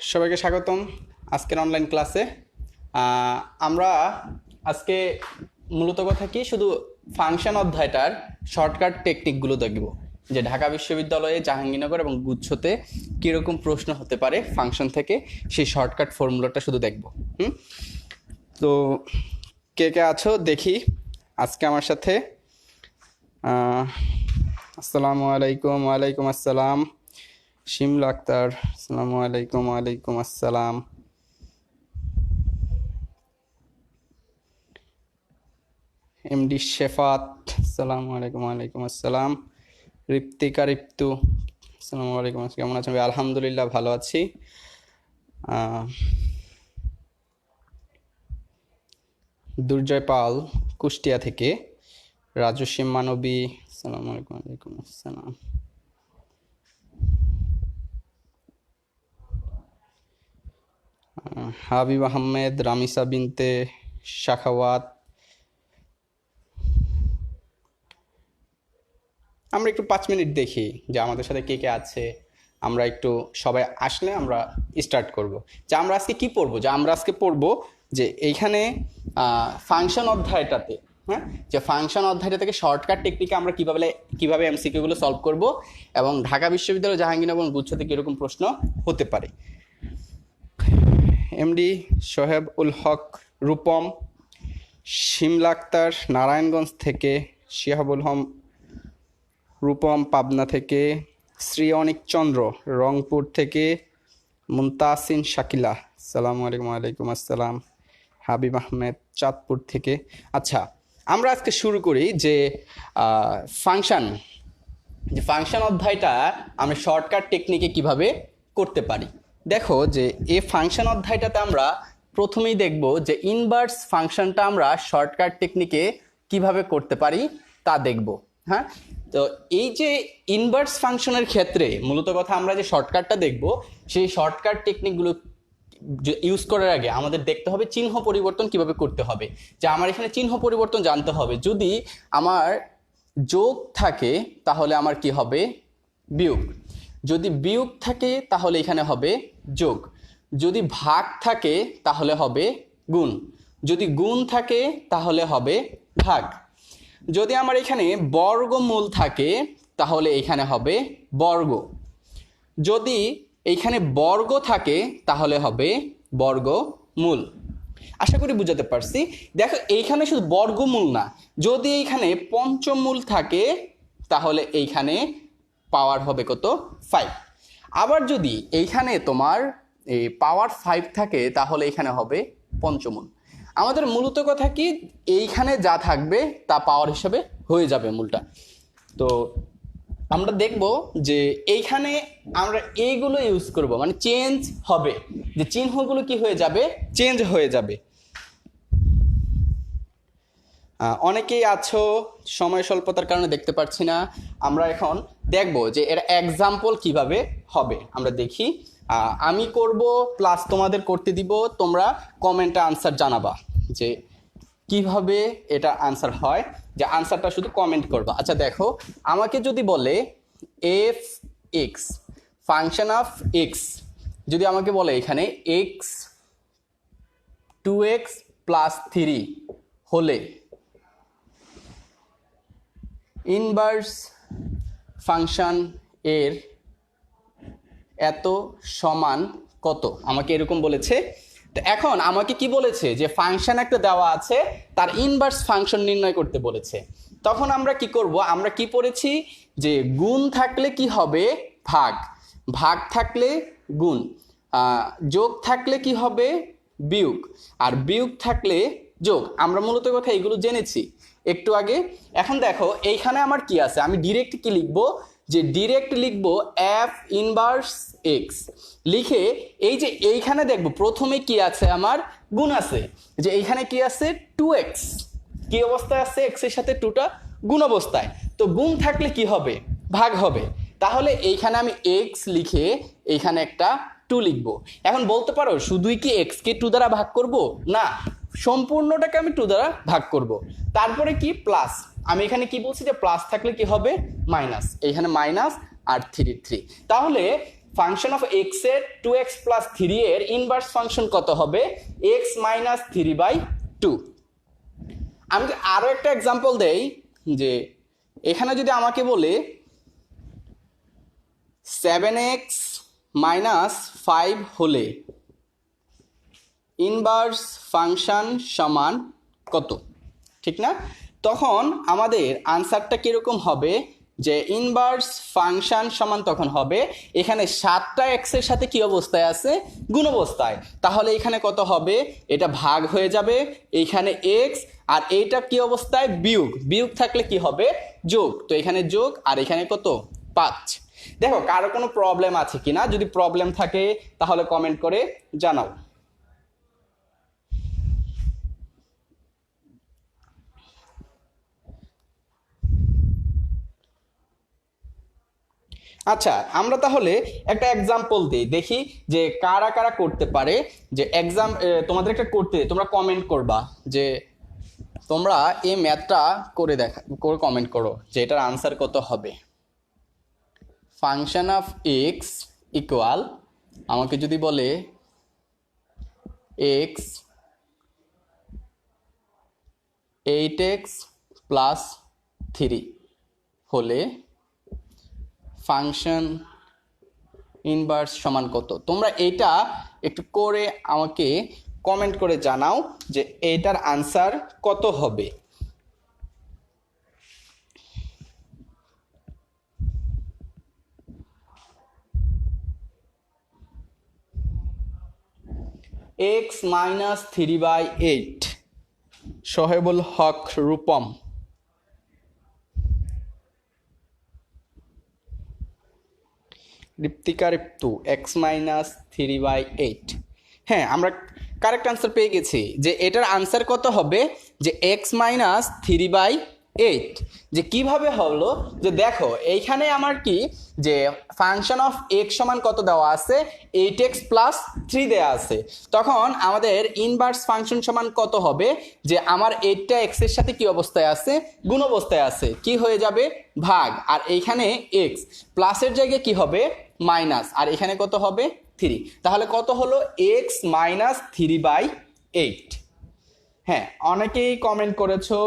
সবাইকে স্বাগতম আজকের অনলাইন ক্লাসে। আমরা আজকে মূলত কথা কি শুধু ফাংশন অধ্যায়টার শর্টকাট টেকনিকগুলো দেখব, যে ঢাকা বিশ্ববিদ্যালয়ে জাহাঙ্গীরনগর এবং গুচ্ছতে কীরকম প্রশ্ন হতে পারে ফাংশন থেকে, সেই শর্টকাট ফর্মুলাটা শুধু দেখব। তো কে কে আছো দেখি আজকে আমার সাথে। আসসালামু আলাইকুম। ওয়ালাইকুম আসসালাম। শিমলা আক্তার, আসসালামু আলাইকুম। ওয়ালাইকুম আসসালাম। এমডি শেফাত, আসসালামু আলাইকুম। ওয়ালাইকুম আসসালাম। রিপ্তিকা, রিপ্তু, আসসালামু আলাইকুম। কেমন আছেন? আলহামদুলিল্লাহ ভালো আছি। দুর্জয় পাল কুষ্টিয়া থেকে, রাজস্বী মানবী, আসসালামু আলাইকুম। ওয়ালাইকুম আসসালাম। হাবিব আহমেদ, রামিসা বিনতে শাখাওয়াত। আমরা একটু 5 মিনিট দেখি যে আমাদের সাথে কে কে আছে। আমরা একটু সবাই আসলে আমরা স্টার্ট করব। যে আমরা আজকে কি পড়বো, যে আমরা আজকে পড়বো যে এইখানে ফাংশন অধ্যায়টাতে, হ্যাঁ, যে ফাংশন অধ্যায়টা থেকে শর্টকাট টেকনিকে আমরা কিভাবে এমসিকিউগুলো সলভ করব, এবং ঢাকা বিশ্ববিদ্যালয় জাহাঙ্গীরনগর গুচ্ছতে কীরকম প্রশ্ন হতে পারে। এমডি সোহেব উল হক রূপম, শিমলা আক্তার নারায়ণগঞ্জ থেকে, শিহাবুল হক রূপম পাবনা থেকে, শ্রী অনিক চন্দ্র রংপুর থেকে, মুনতাসিন শাকিলা, আসসালামু আলাইকুম। ওয়ালাইকুম আসসালাম। হাবিব আহমেদ চাঁদপুর থেকে। আচ্ছা, আমরা আজকে শুরু করি যে ফাংশন অধ্যায়টা আমরা শর্টকাট টেকনিকে কিভাবে করতে পারি। দেখো যে এই ফাংশন অধ্যায়টাতে আমরা প্রথমেই দেখব যে ইনভার্স ফাংশনটা আমরা শর্টকাট টেকনিকে কিভাবে করতে পারি তা দেখব। হ্যাঁ, তো এই যে ইনভার্স ফাংশনের ক্ষেত্রে মূলত কথা আমরা যে শর্টকাটটা দেখব, সেই শর্টকাট টেকনিকগুলো ইউজ করার আগে আমাদের দেখতে হবে চিহ্ন পরিবর্তন কিভাবে করতে হবে। যে আমার এখানে চিহ্ন পরিবর্তন জানতে হবে। যদি আমার যোগ থাকে তাহলে আমার কি হবে? বিয়োগ। যদি বিয়োগ থাকে তাহলে এখানে হবে যোগ। যদি ভাগ থাকে তাহলে হবে গুণ। যদি গুণ থাকে তাহলে হবে ভাগ। যদি আমার এখানে বর্গমূল থাকে তাহলে এখানে হবে বর্গ। যদি এইখানে বর্গ থাকে তাহলে হবে বর্গমূল। আশা করি বুঝাতে পারছি। দেখো এইখানে শুধু বর্গমূল না, যদি এইখানে পঞ্চমূল থাকে তাহলে এইখানে পাওয়ার হবে কত? 5। আবার যদি এইখানে তোমার এই পাওয়ার 5 থাকে তাহলে এখানে হবে পঞ্চমূল। আমাদের মূলত কথা কি, এইখানে যা থাকবে তা পাওয়ার হিসাবে হয়ে যাবে মূলটা। তো আমরা দেখব যে এইখানে আমরা এইগুলো ইউজ করব, মানে চেঞ্জ হবে, যে চিহ্নগুলো কি হয়ে যাবে? চেঞ্জ হয়ে যাবে। অনেকেই আছো, সময় স্বল্পতার কারণে দেখতে পাচ্ছি না। আমরা এখন দেখব যে এর এক্সাম্পল কিভাবে হবে। আমরা দেখি, আমি করব প্লাস তোমাদের করতে দিব, তোমরা কমেন্টে আনসার জানাবা যে কিভাবে এটা আনসার হয়, যে আনসারটা শুধু কমেন্ট করবা। আচ্ছা দেখো, আমাকে যদি বলে F x function of x, যদি আমাকে বলে এখানে এক্স 2x প্লাস 3 হলে ইনভার্স ফাংশন এর এত সমান কত, আমাকে এরকম বলেছে। তো এখন আমাকে কি বলেছে, যে ফাংশন একটা দেওয়া আছে, তার ইনভার্স ফাংশন নির্ণয় করতে বলেছে। তখন আমরা কি করব? আমরা কি পড়েছি যে গুণ থাকলে কি হবে? ভাগ। ভাগ থাকলে গুণ। যোগ থাকলে কি হবে? বিয়োগ। আর বিয়োগ থাকলে যোগ। আমরা মূলত কথা এগুলো জেনেছি একটু আগে। এখন দেখো এইখানে আমার কি আছে, আমি ডিরেক্ট কি লিখবো, যে ডিরেক্ট লিখবো এফ ইনভার্স এক্স লিখে, এই যে এইখানে দেখবো প্রথমে কি আছে, আমার গুণ আছে। যে এইখানে কি আছে? 2x কি অবস্থায় আছে? x এর সাথে 2টা গুণ অবস্থায়। তো গুণ থাকলে কি হবে? ভাগ হবে। তাহলে এইখানে আমি x লিখে এইখানে একটা 2 লিখবো। এখন বলতে পারো শুধুই কি x কে 2 দ্বারা ভাগ করব? না, সম্পূর্ণটাকে আমি 2 দ্বারা ভাগ করব। তারপরে কি? প্লাস। আমি এখানে কি বলছি, যে প্লাস থাকলে কি হবে? মাইনাস। এইখানে মাইনাস আর 3। তাহলে ফাংশন অফ এক্স এর 2x প্লাস 3 এর ইনভার্স ফাংশন কত হবে? x minus 3/2। আমি আরো একটা এক্সাম্পল দেই, যে এখানে যদি আমাকে বলে 7x মাইনাস 5 হলে ইনভার্স ফাংশন সমান কত, ঠিক না? তখন আমাদের আনসারটা কিরকম হবে, যে ইনভার্স ফাংশন সমান তখন হবে এখানে 7টা এক্স এর সাথে কি অবস্থায় আছে? গুণ অবস্থায়। তাহলে এখানে কত হবে? এটা ভাগ হয়ে যাবে, এইখানে এক্স, আর এইটা কি অবস্থায়? বিয়োগ। বিয়োগ থাকলে কি হবে? যোগ। তো এখানে যোগ, আর এখানে কত? 5। দেখো কারো কোনো প্রবলেম আছে কিনা, যদি প্রবলেম থাকে তাহলে কমেন্ট করে জানাও। আচ্ছা, আমরা তাহলে একটা এক্সাম্পল দিই, দেখি যে কারা কারা করতে পারে। যে তোমাদের একটা করতে, তোমরা কমেন্ট করবা যে তোমরা এই ম্যাথটা করে করে কমেন্ট করো যে এটার আনসার কত হবে। ফাংশন অফ এক্স ইকুয়াল, আমাকে যদি বলে এক্স 8x প্লাস 3 হলে ফাংশন ইনভার্স সমান কত, তোমরা এটা একটু করে আমাকে কমেন্ট করে জানাও যে এইটার আনসার কত হবে। x মাইনাস 3/8, সোহেবুল হক রূপম। ঋত্বিকা ঋতু x মাইনাস 3/8। হ্যাঁ, আমরা কারেক্ট আনসার পেয়ে গেছি যে এটার আনসার কত হবে, যে x মাইনাস 3/8। যে কিভাবে হলো, যে দেখো এইখানে আমার কি, যে ফাংশন অফ x সমান কত দেওয়া আছে? 8x প্লাস 3 দেওয়া আছে। তখন আমাদের ইনভার্স ফাংশন সমান কত হবে, যে আমার 8টা x এর সাথে কি অবস্থায় আছে? গুণ অবস্থায় আছে। কি হয়ে যাবে? ভাগ। আর এইখানে x প্লাসের জায়গায় কি হবে? মাইনাস। আর এখানে কত হবে? 3। তাহলে কত হলো? x minus 3/8। হ্যাঁ, অনেকেই কমেন্ট করেছো,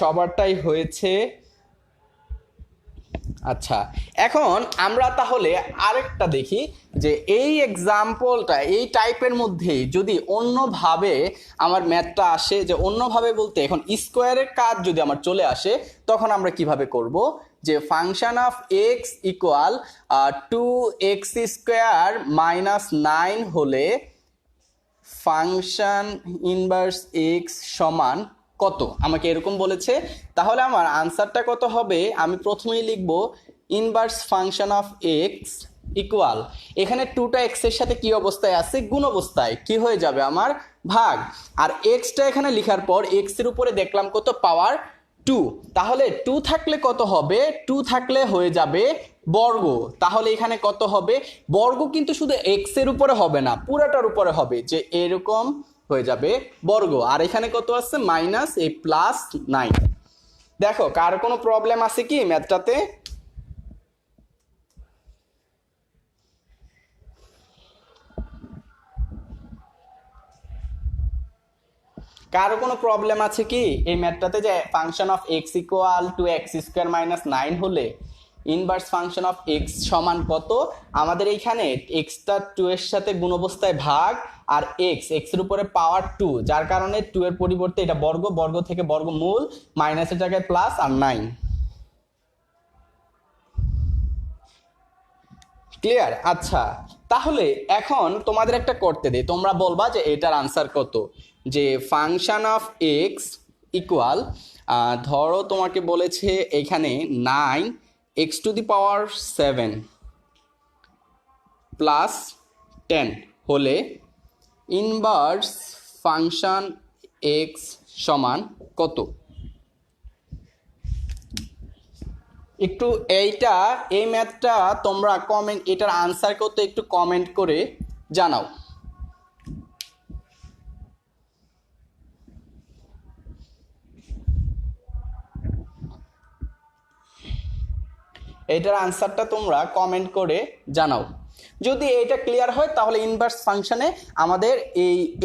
সবারটাই হয়েছে। আচ্ছা, এখন আমরা তাহলে আরেকটা দেখি, যে এই এক্সাম্পলটা এই টাইপের মধ্যে যদি অন্যভাবে আমার ম্যাথটা আসে, যে অন্যভাবে বলতে এখন স্কোয়ারের কাজ যদি আমার চলে আসে, তখন আমরা কিভাবে করব, যে function of x equal 2x square minus 9 হলে ফাংশন ইনভার্স এক্স সমান কত, আমাকে এরকম বলেছে। তাহলে আমার আনসারটা কত হবে, আমি প্রথমেই লিখব inverse function of x equal, এখানে 2টা এক্স এর সাথে কি অবস্থায় আছে? গুণ অবস্থায়। কি হয়ে যাবে আমার? ভাগ। আর এক্সটা এখানে লেখার পর এক্স এর উপরে দেখলাম কত? পাওয়ার 2। তাহলে 2 থাকলে কত হবে? 2 থাকলে হয়ে যাবে বর্গ। তাহলে এখানে কত হবে? বর্গ কিন্তু শুধু এক্স এর উপরে হবে না, পুরাটার উপরে হবে, যে এরকম হয়ে যাবে বর্গ। আর এখানে কত আছে? মাইনাস এই প্লাস 9। দেখো কার কোনো প্রবলেম আছে কি ম্যাথটাতে? কারো কোনো প্রবলেম আছে কি এই ম্যাথটাতে, যে function of x equal to x square minus 9 হলে ইনভার্স ফাংশন অফ এক্স সমান কত? আমাদের এইখানে এক্সটা 2 এর সাথে গুণ অবস্থায় ভাগ, আর এক্স এর উপরে পাওয়ার 2, যার কারণে 2 এর পরিবর্তে এটা বর্গ, বর্গ থেকে বর্গমূল, মাইনাসের জায়গায় প্লাস, আর 9। ক্লিয়ার? আচ্ছা, তাহলে এখন তোমাদের একটা করতে দে, তোমরা বলবা যে এটার আনসার কত। যে ফাংশন অফ এক্স ইকুয়াল, ধরো তোমাকে বলেছে এখানে 9x⁷ প্লাস 10 হলে ইনভার্স ফাংশন এক্স সমান কত। একটু এই ম্যাথটা তোমরা কমেন্ট, এটার আনসার করতে একটু কমেন্ট করে জানাও। এটার আনসারটা তোমরা কমেন্ট করে জানাও। যদি এটা ক্লিয়ার হয় তাহলে ইনভার্স ফাংশনে আমাদের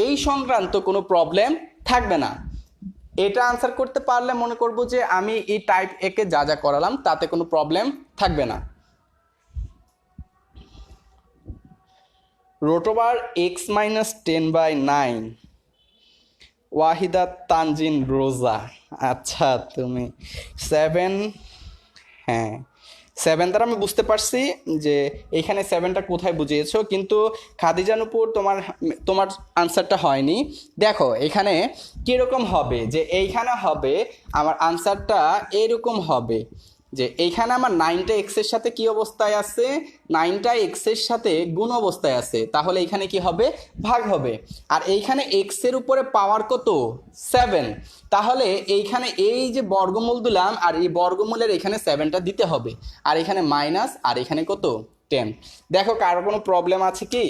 এই সংক্রান্ত কোনো প্রবলেম থাকবে না। এটা আনসার করতে পারলে মনে করব যে আমি এই টাইপ একে যা যা করালাম তাতে কোনো প্রবলেম থাকবে না। রোটোবার x-10/9 ওয়াহিদা তানজিন রোজা। আচ্ছা তুমি 7, হ্যাঁ 7 দ্বারা আমি বুঝতে পারছি যে এইখানে 7টা কোথায় বুঝিয়েছো, কিন্তু খাদিজানুপুর তোমার আনসারটা হয়নি। দেখো এখানে কীরকম হবে, যে এইখানে হবে আমার আনসারটা এরকম হবে যে এইখানে আমার 9টা এক্সের সাথে কি অবস্থায় আছে, 9টা এক্সের সাথে গুণ অবস্থায় আছে, তাহলে এইখানে কি হবে, ভাগ হবে। আর এইখানে এক্সের উপরে পাওয়ার কত, 7, তাহলে এইখানে এই যে বর্গমূল দিলাম আর এই বর্গমূলের এখানে 7টা দিতে হবে, আর এখানে মাইনাস, আর এখানে কত 10। দেখো কারো কোনো প্রবলেম আছে কি?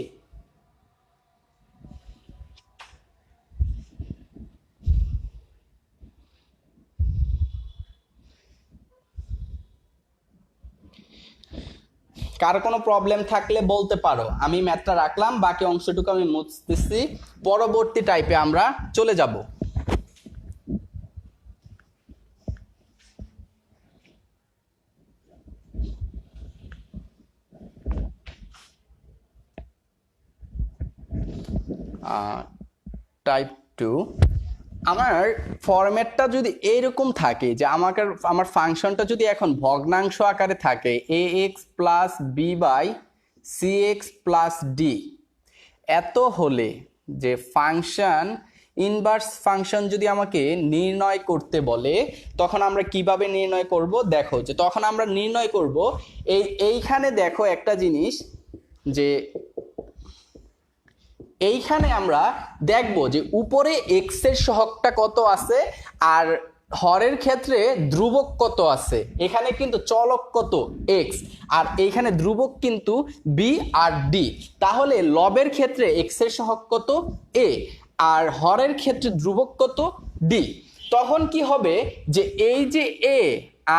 কারো কোনো প্রবলেম থাকলে বলতে পারো, আমি ম্যাথটা রাখলাম, বাকি অংশটুকু আমি মুছতেছি, পরবর্তী টাইপে আমরা চলে যাব। টাইপ 2 আমার ফরম্যাটটা যদি এইরকম থাকে যে আমার ফাংশনটা যদি এখন ভগ্নাংশ আকারে থাকে ax plus B by cx plus D, এত হলে যে ফাংশন ইনভার্স ফাংশন যদি আমাকে নির্ণয় করতে বলে তখন আমরা কিভাবে নির্ণয় করব। দেখো যে তখন আমরা নির্ণয় করব এইখানে দেখো একটা জিনিস, যে এইখানে আমরা দেখব যে উপরে এক্স এর সহগটা কত আছে আর হরের ক্ষেত্রে ধ্রুবক কত আছে। এখানে কিন্তু চলক কত এক্স আর এইখানে ধ্রুবক কিন্তু বি আর ডি, তাহলে লবের ক্ষেত্রে এক্স এর সহগ কত এ আর হরের ক্ষেত্রে ধ্রুবক কত ডি। তখন কি হবে যে এই যে এ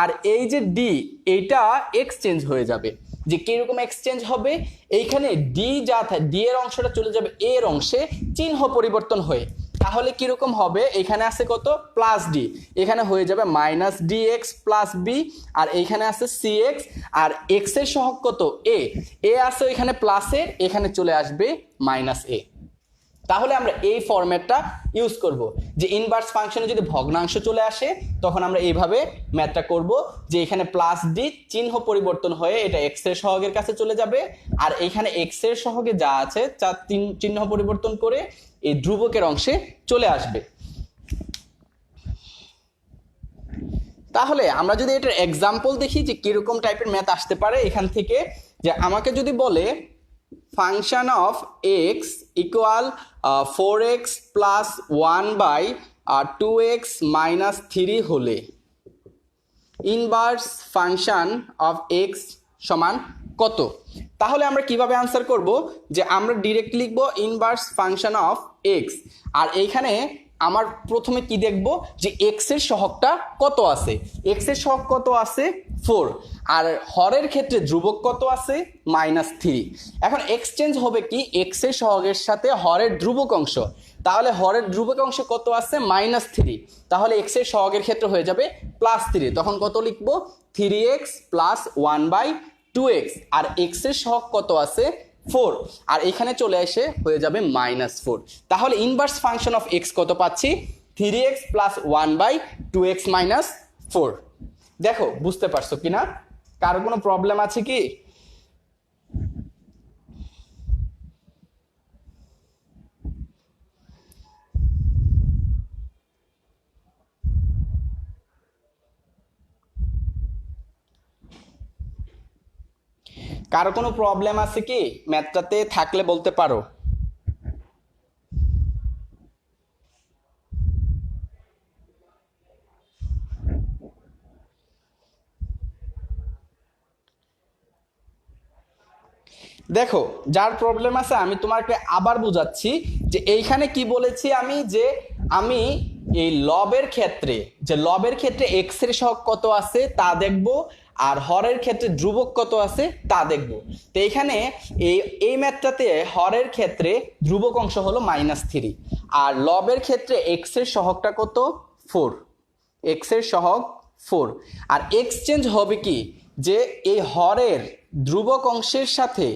আর এই যে ডি এটা এক্সচেঞ্জ হয়ে যাবে। যে কিরকম এক্সচেঞ্জ হবে, এইখানে ডি যা থাকে ডি এর অংশটা চলে যাবে এ এর অংশে চিহ্ন পরিবর্তন হয়ে, তাহলে কিরকম হবে, এখানে আছে কত প্লাস ডি, এখানে হয়ে যাবে minus d x plus b, আর এইখানে আছে সি এক্স, আর এক্স এর সহগ কত এ আছে এখানে প্লাসের, এখানে চলে আসবে মাইনাস এ। তাহলে আমরা এই ফরম্যাটটা ইউজ করব, যে ইনভার্স ফাংশনে যদি ভগ্নাংশ চলে আসে তখন আমরা এইভাবে ম্যাথটা করব, যে এখানে প্লাস ডি চিহ্ন পরিবর্তন হয়ে এটা এক্স এর সহগের কাছে চলে যাবে, আর এখানে এক্স এর সহগে যা আছে তা চিহ্ন পরিবর্তন করে এই ধ্রুবকের অংশে চলে আসবে। তাহলে আমরা যদি এটার এক্সাম্পল দেখি যে কিরকম টাইপের ম্যাথ আসতে পারে এখান থেকে, যে আমাকে যদি বলে function of x equal 4x plus 1/2x minus 3 হলে ইনভার্স ফাংশন অফ এক্স সমান কত। তাহলে আমরা কিভাবে আনসার করব, যে আমরা ডিরেক্ট লিখব ইনভার্স ফাংশন অফ এক্স, আর এইখানে আমার প্রথমে কি দেখব যে এক্স এর সহগটা কত আছে, এক্স এর সহগ কত আছে 4, আর হরের ক্ষেত্রে ধ্রুবক কত আছে -3। এখন এক্সচেঞ্জ হবে কি এক্স এর সহগের সাথে হরের ধ্রুবক অংশ, তাহলে হরের ধ্রুবক অংশ কত আছে -3, তাহলে এক্স এর সহগের ক্ষেত্রে হয়ে যাবে +3, তখন কত লিখব 3x প্লাস 1/2x, আর এক্স এর সহগ কত আছে 4, আর এখানে চলে এসে হয়ে যাবে -4। তাহলে ইনভার্স ফাংশন অফ এক্স কত পাচ্ছি 3x প্লাস 1/2x মাইনাস 4। দেখো বুঝতে পারছো কিনা, কারো কোনো প্রবলেম আছে কি? কারো কোনো প্রবলেম আছে কি ম্যাথটাতে, থাকলে বলতে পারো। দেখো যার প্রবলেম আছে আমি তোমাকে আবার বুঝাচ্ছি, যে এইখানে কি বলেছি আমি, যে আমি এই লবের ক্ষেত্রে এক্স এর সহগ কত আছে তা দেখব, আর হরের ক্ষেত্রে ধ্রুবক কত আছে তা দেখব। তো এখানে এই ম্যাথটাতে হরের ক্ষেত্রে ধ্রুবক অংশ হলো -3, আর লবের ক্ষেত্রে এক্স এর সহগটা কত 4, এক্স এর সহগ 4। আর এক্সচেঞ্জ হবে কি, যে এই হরের ধ্রুবক অংশের সাথে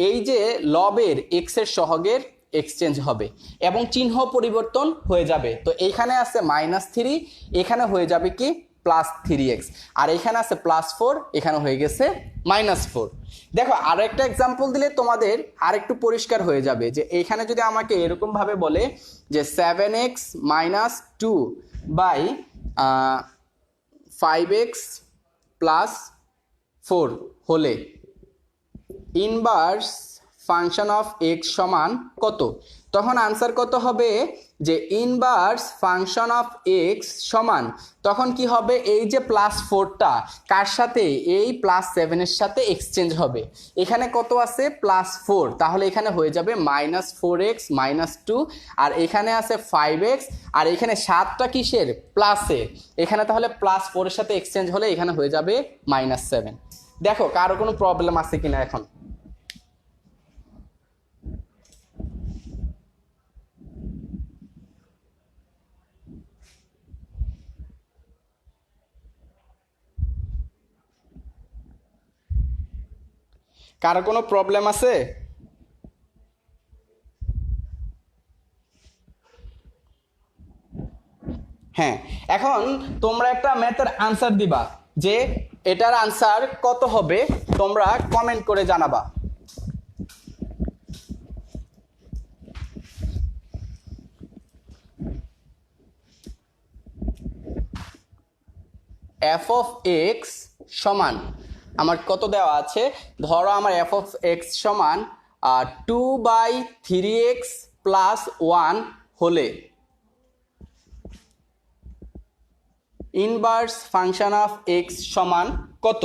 এই যে লবের এক্স এর সহগের এক্সচেঞ্জ হবে এবং চিহ্ন পরিবর্তন হয়ে যাবে। তো এইখানে আছে -3, এখানে হয়ে যাবে কি +3x, আর এখানে আছে +4, এখানে হয়ে গেছে -4। দেখো আরো একটা এক্সাম্পল দিলে তোমাদের আরেকটু পরিষ্কার হয়ে যাবে, যে এইখানে যদি আমাকে এরকম ভাবে বলে যে 7x - 2 বাই 5x + 4 হলে ইনভার্স ফাংশন অফ এক্স সমান কত, তখন আনসার কত হবে যে ইনভার্স ফাংশন অফ এক্স সমান, তখন কি হবে এই যে +4টা কার সাথে, এই +7 এর সাথে এক্সচেঞ্জ হবে। এখানে কত আছে +4, তাহলে এখানে হয়ে যাবে -4x - 2, আর এখানে আছে 5x, আর এখানে 7টা কিসের প্লাসের, এখানে তাহলে +4 এর সাথে এক্সচেঞ্জ হলে এখানে হয়ে যাবে -7। দেখো কারো কোনো প্রবলেম আছে কিনা এখন। কারো কোনো প্রবলেম আছে? হ্যাঁ, এখন তোমরা একটা ম্যাথের আনসার দিবা, যে এটার আনসার কত হবে তোমরা কমেন্ট করে জানাবা। এফ অফ এক্স সমান আমার কত দেওয়া আছে, ধরো আমার এফ অফ এক্স সমান 2/3x + 1 হলে ইনভার্স ফাংশন অফ এক্স সমান কত,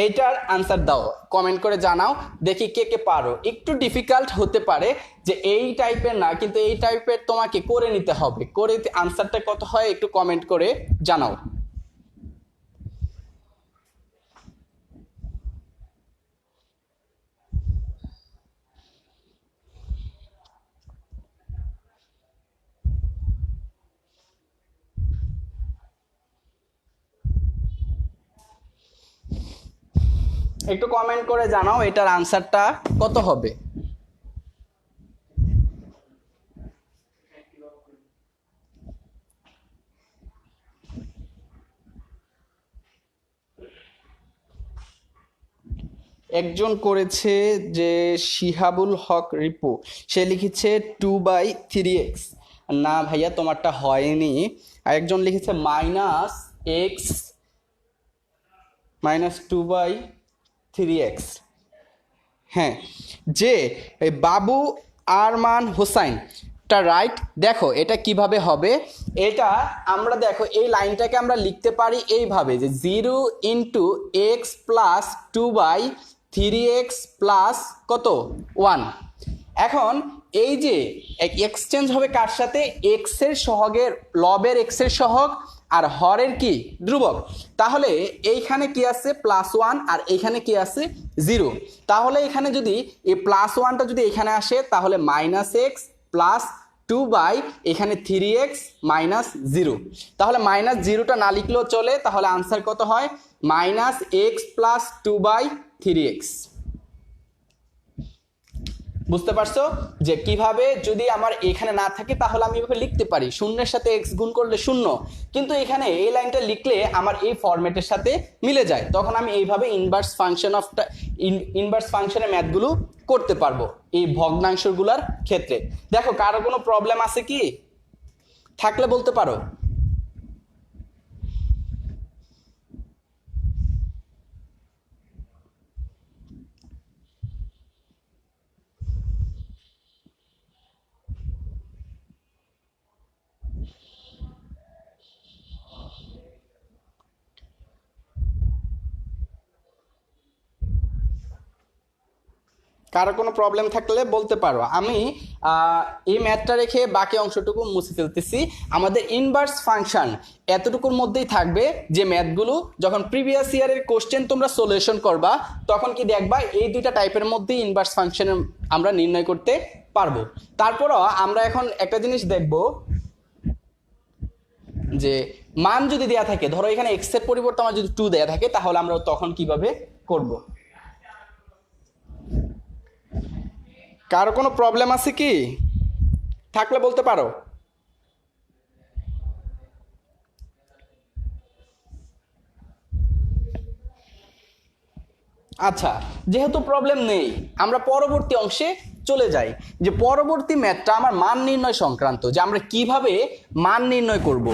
এইটার আনসার দাও, কমেন্ট করে জানাও, দেখি কে কে পারো। একটু ডিফিকাল্ট হতে পারে, যে এই টাইপের না, কিন্তু এই টাইপের তোমাকে করে নিতে হবে, করে আনসারটা কত হয় একটু কমেন্ট করে জানাও। একটু কমেন্ট করে জানাও এটার আনসারটা কত হবে। একজন করেছে যে শিহাবুল হক রিপু, সে লিখেছে 2/3x। না ভাইয়া তোমারটা হয়নি। আর একজন লিখেছে -x -2/3x। হ্যাঁ, যে এই বাবু আরমান হোসাইন টা রাইট। দেখো এটা কিভাবে হবে, এটা আমরা দেখো এই লাইনটাকে আমরা লিখতে পারি এইভাবে, যে 0 × x + 2/3x + কত 1। এখন এই যে এক্সচেঞ্জ হবে কার সাথে, এক্স এর সহগের, লবের এক্স এর সহগ আর হরের কি ধ্রুবক। তাহলে এইখানে কি আছে +1 আর এইখানে কি আছে 0। তাহলে এখানে যদি এই +1টা যদি এখানে আসে, তাহলে -x + 2 বাই এখানে 3x - 0। তাহলে -0টা না লিখলেও চলে, তাহলে আনসার কত হয় -x + 2/3x। বুঝতে পারছো যে কিভাবে, যদি আমার এখানে না থাকে তাহলে আমি এভাবে লিখতে পারি, শূন্যের সাথে এক্স গুণ করলে 0, কিন্তু এখানে এই লাইনটা লিখলে আমার এই ফরম্যাটের সাথে মিলে যায়, তখন আমি এইভাবে ইনভার্স ফাংশনের ম্যাথগুলো করতে পারবো এই ভগ্নাংশগুলোর ক্ষেত্রে। দেখো কারো কোনো প্রবলেম আছে কি, থাকলে বলতে পারো। কারো কোনো প্রবলেম থাকলে বলতে পারো। আমি এই ম্যাথটা রেখে বাকি অংশটুকু মুছে ফেলতেছি। আমাদের ইনভার্স ফাংশন এতটুকুর মধ্যেই থাকবে, যে ম্যাথগুলো যখন প্রিভিয়াস ইয়ারের কোশ্চেন তোমরা সলিউশন করবা তখন কি দেখবা এই দুইটা টাইপের মধ্যেই ইনভার্স ফাংশন আমরা নির্ণয় করতে পারবো। তারপরও আমরা এখন একটা জিনিস দেখব, যে মান যদি দেয়া থাকে, ধরো এখানে এক্স এর পরিবর্তে আমার যদি 2 দেয়া থাকে, তাহলে আমরা তখন কিভাবে করব। কারো কোনো প্রবলেম আছে কি? থাকলে বলতে পারো। আচ্ছা, যেহেতু প্রবলেম নেই, আমরা পরবর্তী অংশে চলে যাই। যে পরবর্তী ম্যাথটা আমার মান নির্ণয় সংক্রান্ত, যে আমরা কিভাবে মান নির্ণয় করব।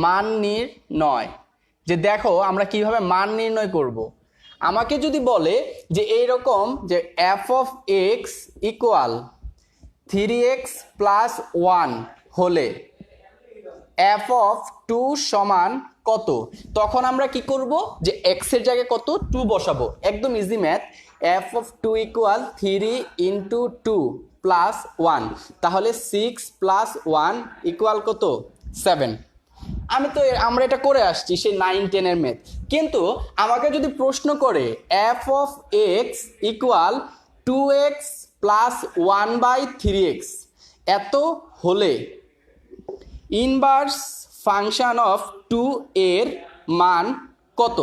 মান নির্ণয়, যে দেখো আমরা কিভাবে মান নির্ণয় করব। আমাকে যদি বলে যে এইরকম, যে F of x equal 3x plus 1 হলে এফ অফ 2 সমান কত, তখন আমরা কি করব, যে এক্স এর জায়গায় কত 2 বসাবো। একদম easy math. F of 2 equal 3 into 2 plus 1, তাহলে 6 প্লাস 1 ইকুয়াল কত 7। আমরা এটা করে আসছি সেই 9-10 এর ম্যাথ। কিন্তু আমাকে যদি প্রশ্ন করে F of x equal 2x plus 1/3x এত হলে ইনভার্স ফাংশন অফ 2 এর মান কত,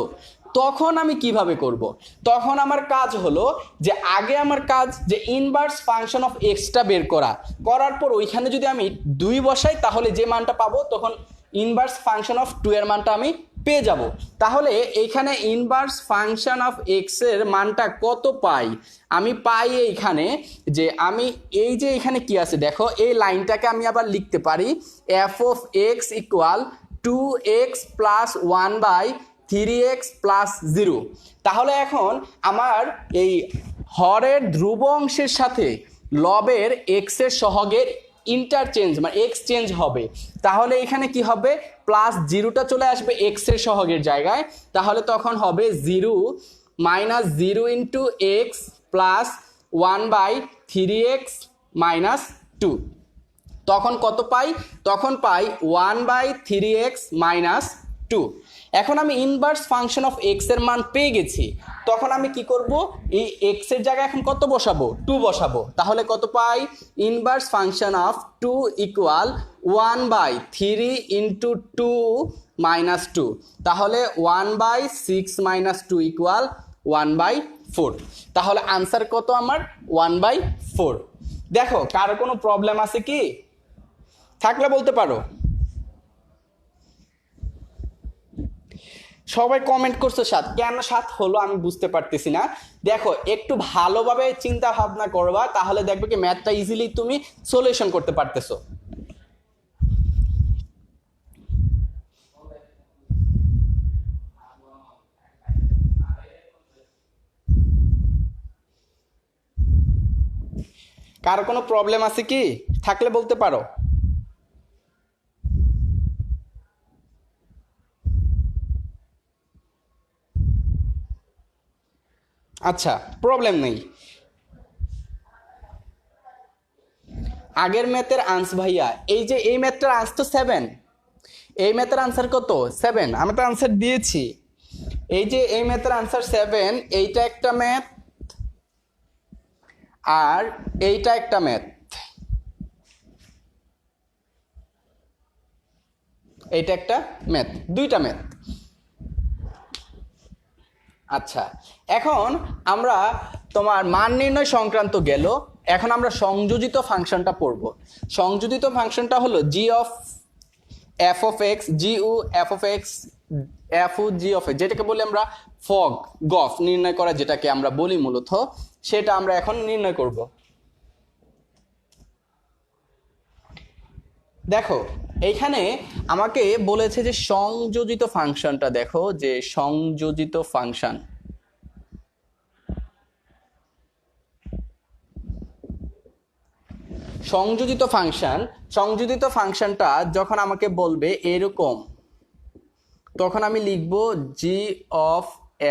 তখন আমি কিভাবে করব। তখন আমার কাজ হলো, যে আগে আমার কাজ যে ইনভার্স ফাংশন অফ এক্সটা বের করার পর ওইখানে যদি আমি 2 বসাই, তাহলে যে মানটা পাবো তখন ইনভার্স ফাংশন অফ 2 এর মানটা আমি পেয়ে যাব। তাহলে এইখানে ইনভার্স ফাংশন অফ এক্স এর মানটা কত পাই, আমি পাই এইখানে, যে আমি এই যে এখানে কি আছে দেখো, এই লাইনটাকে আমি আবার লিখতে পারি F of x equal 2x plus 1/3x plus 0। তাহলে এখন আমার এই হরের ধ্রুব অংশের সাথে লবের এক্স এর সহগের ইন্টারচেঞ্জ মানে এক্সচেঞ্জ হবে। তাহলে এখানে কি হবে, প্লাস 0টা চলে আসবে এক্স এর সহগের জায়গায়, তাহলে তখন হবে 0 minus 0 into x plus 1/3x minus 2। তখন কত পাই, তখন পাই 1/3x মাইনাস 2। এখন আমি ইনভার্স ফাংশন অফ এক্স এর মান পেয়ে গেছি, তখন আমি কি করব, এই এক্স এর জায়গায় এখন কত বসাবো, 2 বসাবো। তাহলে কত পাই, inverse function of 2 equal 1/3 into 2 minus 2, তাহলে 1/6 মাইনাস 2 ইকুয়াল 1/4। তাহলে আনসার কত আমার 1/4। দেখো কারো কোনো প্রবলেম আছে কি? থাকলে বলতে পারো। সবাই কমেন্ট করছো 7, কেন 7 হলো আমি বুঝতে পারতেছি না। দেখো একটু ভালোভাবে চিন্তা ভাবনা করবা, তাহলে দেখবে কি ম্যাথটা ইজিলি তুমি সলিউশন করতে পারতেছো। কারো কোনো প্রবলেম আছে কি? থাকলে বলতে পারো। আচ্ছা, প্রবলেম নেই। আগের ম্যাথের আনসার ভাইয়া, এই যে এই ম্যাথটার আনসার তো 7, এই ম্যাথের আনসার কত 7, আমি তো আনসার দিয়েছি। এই যে এই ম্যাথের আনসার 7, এইটা একটা ম্যাথ আর এইটা একটা ম্যাথ, এইটা একটা ম্যাথ, দুইটা ম্যাথ। আচ্ছা, এখন আমরা তোমার মান নির্ণয় সংক্রান্ত গেল, এখন আমরা সংযোজিত ফাংশনটা পড়ব। সংযোজিত ফাংশনটা হলো g of f of x, g o f of x, f o g of x, যেটাকে বলি আমরা ফগ গফ নির্ণয় করা, যেটাকে আমরা বলি মূলত, সেটা আমরা এখন নির্ণয় করব। দেখো এইখানে আমাকে বলেছে যে সংযোজিত ফাংশনটা, দেখো যে সংযোজিত ফাংশন, সংযোজিত ফাংশনটা যখন আমাকে বলবে এরকম তখন আমি লিখব জি অফ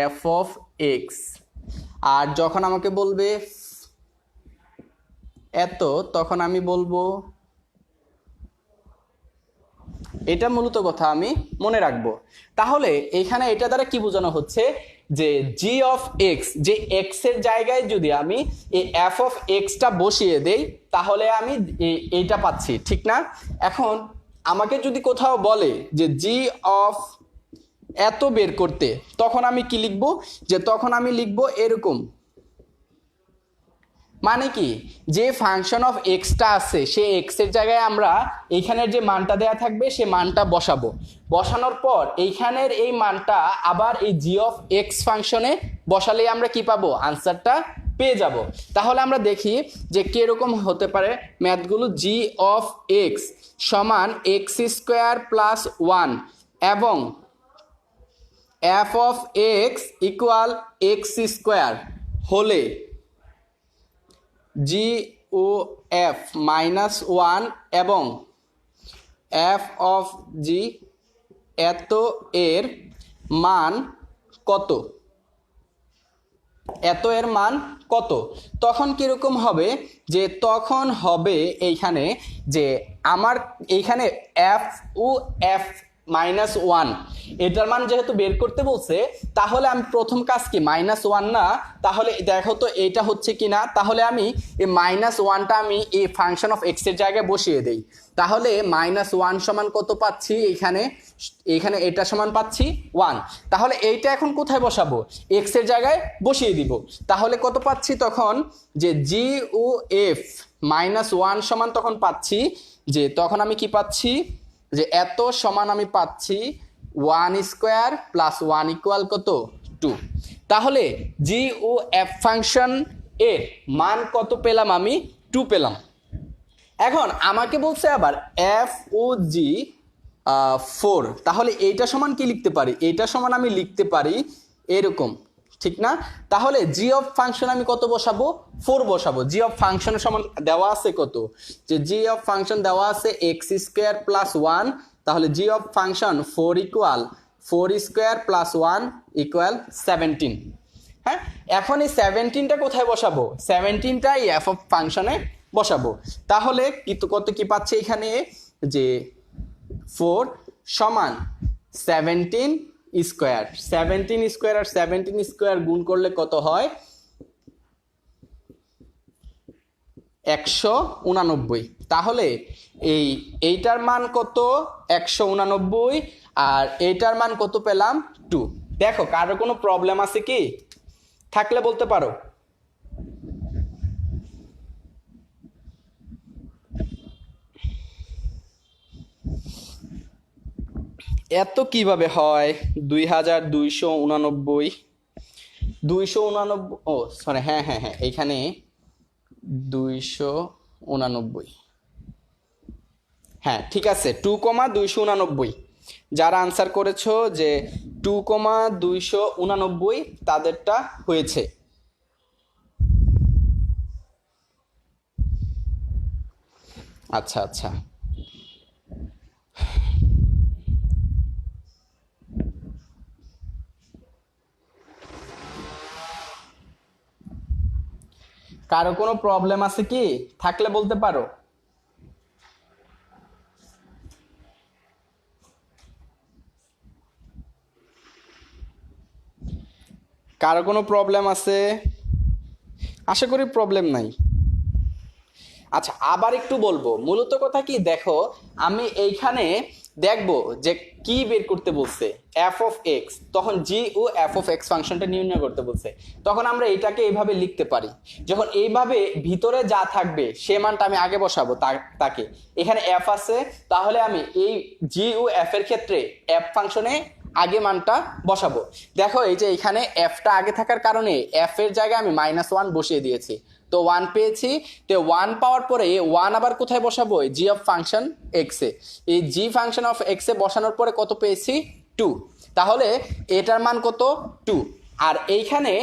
এফ অফ এক্স। আর যখন আমাকে বলবে এত, তখন আমি বলবো, এটা মূলত কথা আমি মনে রাখবো। তাহলে এখানে এটা দ্বারা কি বোঝানো হচ্ছে যে জি অফ এক্স, যে এক্স এর জায়গায় যদি আমি এই এফ অফ এক্সটা বসিয়ে দেই তাহলে আমি এইটা পাচ্ছি, ঠিক না? এখন আমাকে যদি কোথাও বলে যে জি অফ এত বের করতে, তখন আমি কি লিখব, যে তখন আমি লিখব এরকম, মানে কি, যে ফাংশন অফ এক্সটা আছে সে এক্স এর জায়গায় আমরা এইখানের যে মানটা দেয়া থাকবে সে মানটা বসাবো। বসানোর পর এইখানের এই মানটা আবার এই জি অফ এক্স ফাংশনে বসালেই আমরা কি পাবো, আনসারটা পেয়ে যাব। তাহলে আমরা দেখি যে কিরকম হতে পারে ম্যাথগুলো। জি অফ এক্স সমান এক্স স্কোয়ার প্লাস ওয়ান এবং F of x equal x square হলে জি ও এফ মাইনাস ওয়ান এবং এফ অফ জি এত এর মান কত, এত এর মান কত। তখন কিরকম হবে, যে তখন হবে এইখানে যে আমার এইখানে এফ ও এফ মাইনাস ওয়ান এটার মান যেহেতু বের করতে বলছে, তাহলে আমি প্রথম কাজ কি, মাইনাস ওয়ান না, তাহলে দেখো তো এইটা হচ্ছে কি না। তাহলে আমি এই মাইনাস ওয়ানটা আমি এই ফাংশন অফ এক্স এর জায়গায় বসিয়ে দেই। তাহলে মাইনাস ওয়ান সমান কত পাচ্ছি, এইখানে এইখানে এটা সমান পাচ্ছি ওয়ান। তাহলে এইটা এখন কোথায় বসাবো, এক্স এর জায়গায় বসিয়ে দিব। তাহলে কত পাচ্ছি তখন, যে জি ও এফ মাইনাস ওয়ান সমান তখন পাচ্ছি, যে তখন আমি কি পাচ্ছি, যে এত সমান আমি পাচ্ছি one square plus one equal কত, টু। তাহলে জি ও এফ ফাংশন এর মান কত পেলাম, আমি টু পেলাম। এখন আমাকে বলছে আবার এফ ও জি ফোর, তাহলে এইটা সমান কি লিখতে পারি, এইটা সমান আমি লিখতে পারি এরকম, ঠিক না? তাহলে জি অফ ফাংশন আমি কত বসাবো, ফোর বসাবো। জি অফ ফাংশনের সমান দেওয়া আছে কত, যে জি অফ ফাংশন দেওয়া আছে এক্স স্কোয়ার প্লাস ওয়ান, তাহলে g of function four equal four square plus one equal 17। হ্যাঁ, এখন এই 17টা কোথায় বসাবো, 17টা এই এফ অফ ফাংশনে বসাবো। তাহলে কত কি পাচ্ছে এখানে, যে 4 সমান 17 স্কোয়ার, 17 স্কোয়ার আর 17 স্কোয়ার গুণ করলে কত হয়, 189। তাহলে এইটার মান কত, 189, আর এইটার মান কত পেলাম, 2। দেখো কারো কোনো প্রবলেম আছে কি, থাকলে বলতে পারো। এত কিভাবে হয়, 2289, 289, ও সরি, হ্যাঁ হ্যাঁ হ্যাঁ, এইখানে 289, হ্যাঁ ঠিক আছে, 2,289। যারা আনসার করেছো যে 2,289 তাদেরটা হয়েছে। আচ্ছা আচ্ছা, কারো কোনো প্রবলেম আছে কি, থাকলে বলতে পারো। কারো কোনো প্রবলেম আছে, আশা করি প্রবলেম নাই। আচ্ছা আবার একটু বলবো, মূলত কথা কি, দেখো আমি এইখানে দেখবো যে কি বের করতে বলছে, এফ অফ এক্স, তখন জি ও এফ অফ এক্স ফাংশনটা নির্ণয় করতে বলছে। তখন আমরা এইটাকে এইভাবে লিখতে পারি, যখন এইভাবে ভিতরে যা থাকবে সে মানটা আমি আগে বসাবো তাকে। এখানে এফ আছে, তাহলে আমি এই জি ও এফ এর ক্ষেত্রে এফ ফাংশনে আগে মানটা বসাবো। দেখো এই যে এখানে এফটা আগে থাকার কারণে এফ এর জায়গায় আমি মাইনাস ওয়ান বসিয়ে দিয়েছি, তো ওয়ান পেয়েছি। তো ওয়ান পাওয়ার পরে ওয়ান আবার কোথায় বসাবো, জি অফ ফাংশন এক্স এ, এই জি ফাংশন অফ এক্স এ বসানোর পরে কত পেয়েছি, টু। তাহলে এটার মান কত, টু। আর এইখানে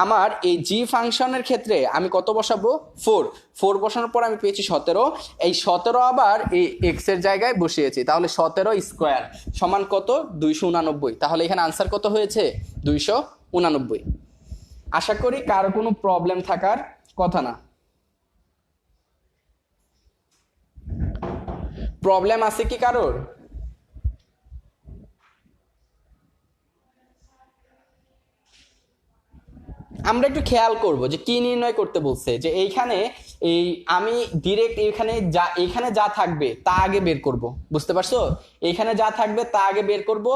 আমার এই জি ফাংশনের ক্ষেত্রে আমি কত বসাবো 4 4 বসানোর পর আমি পেয়েছি 17 এই 17 আবার এই এক্স এর জায়গায় বসিয়েছি তাহলে 17 স্কয়ার সমান কত 289 তাহলে এখানে আনসার কত হয়েছে 289 আশা করি কারো কোনো প্রবলেম থাকার কথা না প্রবলেম আছে কি কারোর আমরা একটু খেয়াল করব যে কি নির্ণয় করতে বলছে যে এইখানে এই আমি ডিরেক্ট এখানে যা থাকবে তা আগে বের করব বুঝতে পারছো এখানে যা থাকবে তা আগে বের করব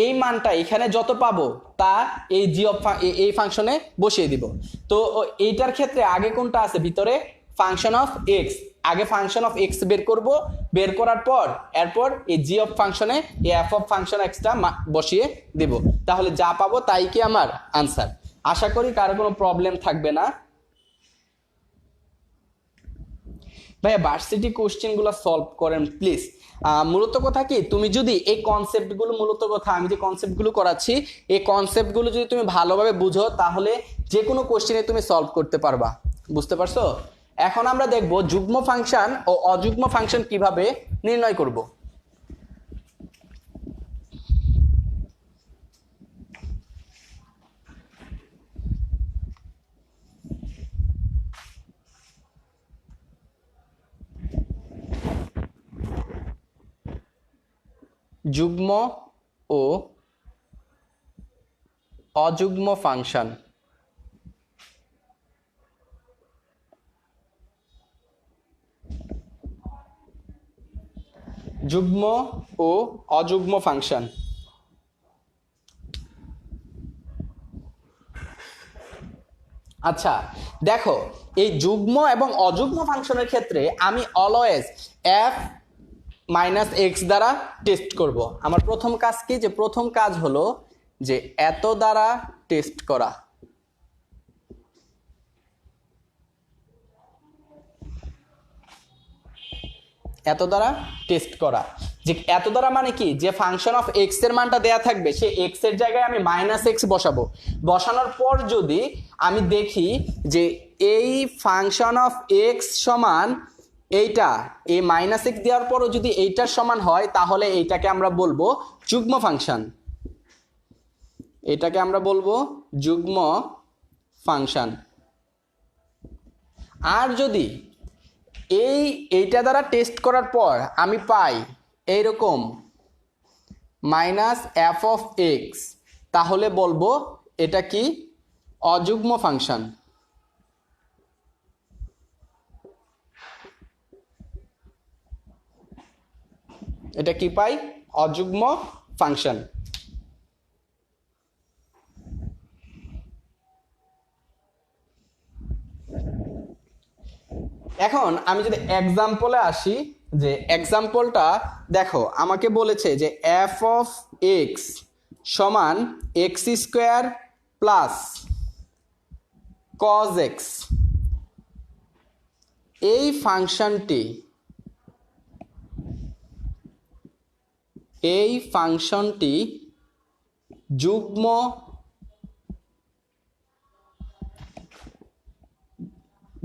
এই মানটা এখানে যত পাবো তা এই জি অফ এই ফাংশনে বসিয়ে দিব তো এইটার ক্ষেত্রে আগে কোনটা আছে ভিতরে ফাংশন অফ এক্স আগে ফাংশন অফ এক্স বের করব বের করার পর এরপর এই জি অফ ফাংশনে এই এফ অফ ফাংশন এক্সটা বসিয়ে দেব তাহলে যা পাবো তাই কি আমার আনসার আশা করি কারো কোনো প্রবলেম থাকবে না ভাইয়া ভার্সিটি কোশ্চেনগুলো সলভ করেন প্লিজ মূলত কথা কি তুমি যদি এই কনসেপ্টগুলো মূলত কথা আমি যে কনসেপ্টগুলো করাচ্ছি এই কনসেপ্টগুলো যদি তুমি ভালোভাবে বুঝো তাহলে যে কোনো কোশ্চেনে তুমি সলভ করতে পারবা বুঝতে পারছো এখন আমরা দেখব যুগ্ম ফাংশন ও অযুগ্ম ফাংশন কিভাবে নির্ণয় করব যুগ্ম ও অযুগ্ম ফাংশন যুগ্ম ও অযুগ্ম ফাংশন আচ্ছা দেখো এই যুগ্ম এবং অযুগ্ম ফাংশনের ক্ষেত্রে আমি অলওয়েজ এফ মাইনাস এক্স দ্বারা টেস্ট করব আমার প্রথম কাজ কি যে প্রথম কাজ হলো যে এত দ্বারা টেস্ট করা এত দ্বারা টেস্ট করা যে এত দ্বারা মানে কি যে ফাংশন অফ এক্স এর মানটা দেয়া থাকবে সে এক্স এর জায়গায় আমি মাইনাস এক্স বসাবো বসানোর পর যদি আমি দেখি যে এই ফাংশন অফ এক্স সমান এইটা এই মাইনাস এক্স দেওয়ার পরও যদি এইটার সমান হয় তাহলে এইটাকে আমরা বলবো যুগ্ম ফাংশন এটাকে আমরা বলবো যুগ্ম ফাংশন আর যদি এইটা দ্বারা টেস্ট করার পর আমি পাই এইরকম মাইনাস এফ অফ এক্স তাহলে বলবো এটা কি অযুগ্ম ফাংশন এটা কি পাই অযুগ্ম ফাংশন এখন আমি যদি এক্সাম্পলে আসি যে এক্সাম্পলটা দেখো আমাকে বলেছে যে এফ অফ এক্স সমান x square plus cos x এই ফাংশনটি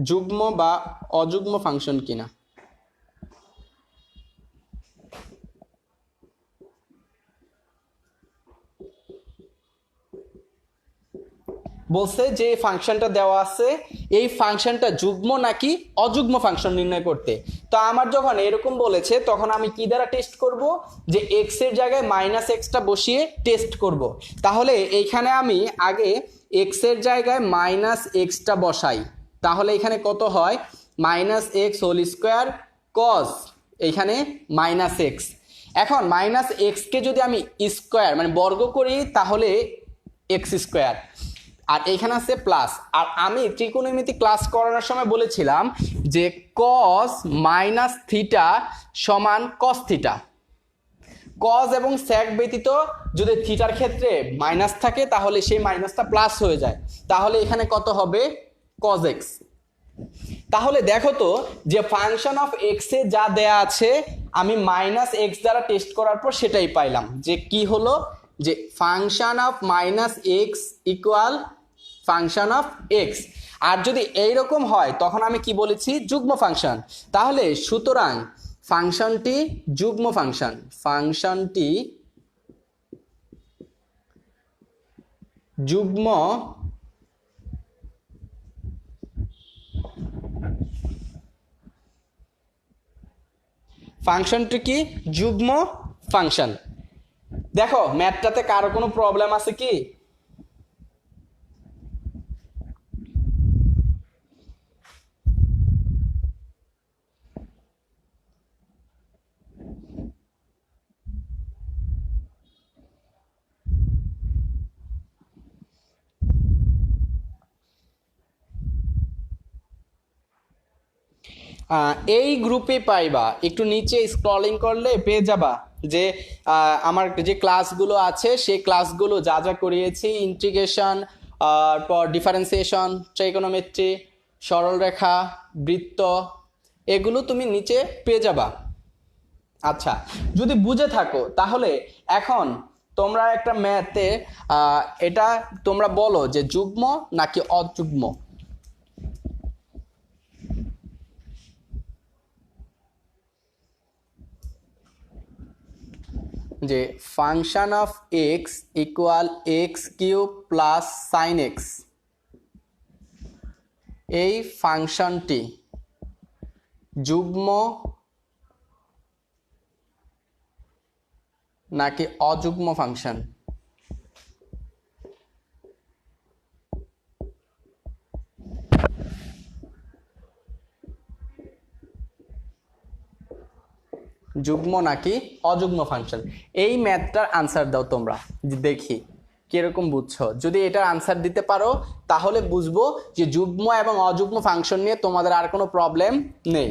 যুগ্ম বা অযুগ্ম ফাংশন কিনা বলছে যে ফাংশনটা দেওয়া আছে এই ফাংশনটা যুগ্ম নাকি অযুগ্ম ফাংশন নির্ণয় করতে তো আমার যখন এরকম বলেছে তখন আমি কি দ্বারা টেস্ট করব যে এক্স এর জায়গায় মাইনাস এক্সটা বসিয়ে টেস্ট করব তাহলে এইখানে আমি আগে এক্স এর জায়গায় মাইনাস এক্সটা বসাই তাহলে এখানে কত হয় minus X whole square cause এইখানে মাইনাস এক্স এখন মাইনাস এক্সকে যদি আমি স্কোয়ার মানে বর্গ করি তাহলে এক্স স্কোয়ার আর এইখানে আছে প্লাস আর আমি ত্রিকোণমিতি ক্লাস করানোর সময় বলেছিলাম যে কস মাইনাস থিটা সমান কস থিটা কজ এবং স্যাক ব্যতীত যদি থিটার ক্ষেত্রে মাইনাস থাকে তাহলে সেই মাইনাসটা প্লাস হয়ে যায় তাহলে এখানে কত হবে কজ এক্স তাহলে দেখো তো যে ফাংশন অফ এক্স এ যা দেয়া আছে আমি মাইনাস এক্স দ্বারা টেস্ট করার পর সেটাই পাইলাম যে কি হলো যে function of minus x equal function of x. আর যদি এইরকম হয় তখন আমি কি বলেছি, যুগ্ম ফাংশন। তাহলে সুতরাং ফাংশনটি যুগ্ম ফাংশন, ফাংশনটি যুগ্ম ফাংশনটি কি যুগ্ম ফাংশন। দেখো ম্যাথটাতে কারো কোনো প্রবলেম আছে কি? এই গ্রুপে পাইবা, একটু নিচে স্ক্রলিং করলে পেয়ে যাবা যে আমার যে ক্লাসগুলো আছে সেই ক্লাসগুলো যা যা করিয়েছি, ইন্টিগ্রেশন, পর ডিফারেন্সিয়েশন, ট্রাইগোনোমেট্রি, সরলরেখা, বৃত্ত, এগুলো তুমি নিচে পেয়ে যাবা। আচ্ছা, যদি বুঝে থাকো তাহলে এখন তোমরা একটা ম্যাথে এটা তোমরা বলো যে যুগ্ম নাকি অযুগ্ম। যে function of x equal x cube plus sine x, এই ফাংশনটি যুগ্ম নাকি অযুগ্ম ফাংশন। যুগ্ম নাকি অযুগ্ম ফাংশন, এই ম্যাথটার আনসার দাও তোমরা, দেখি কিরকম বুঝছো। যদি এটার আনসার দিতে পারো তাহলে বুঝবো যে যুগ্ম এবং অযুগ্ম ফাংশন নিয়ে তোমাদের আর কোনো প্রবলেম নেই।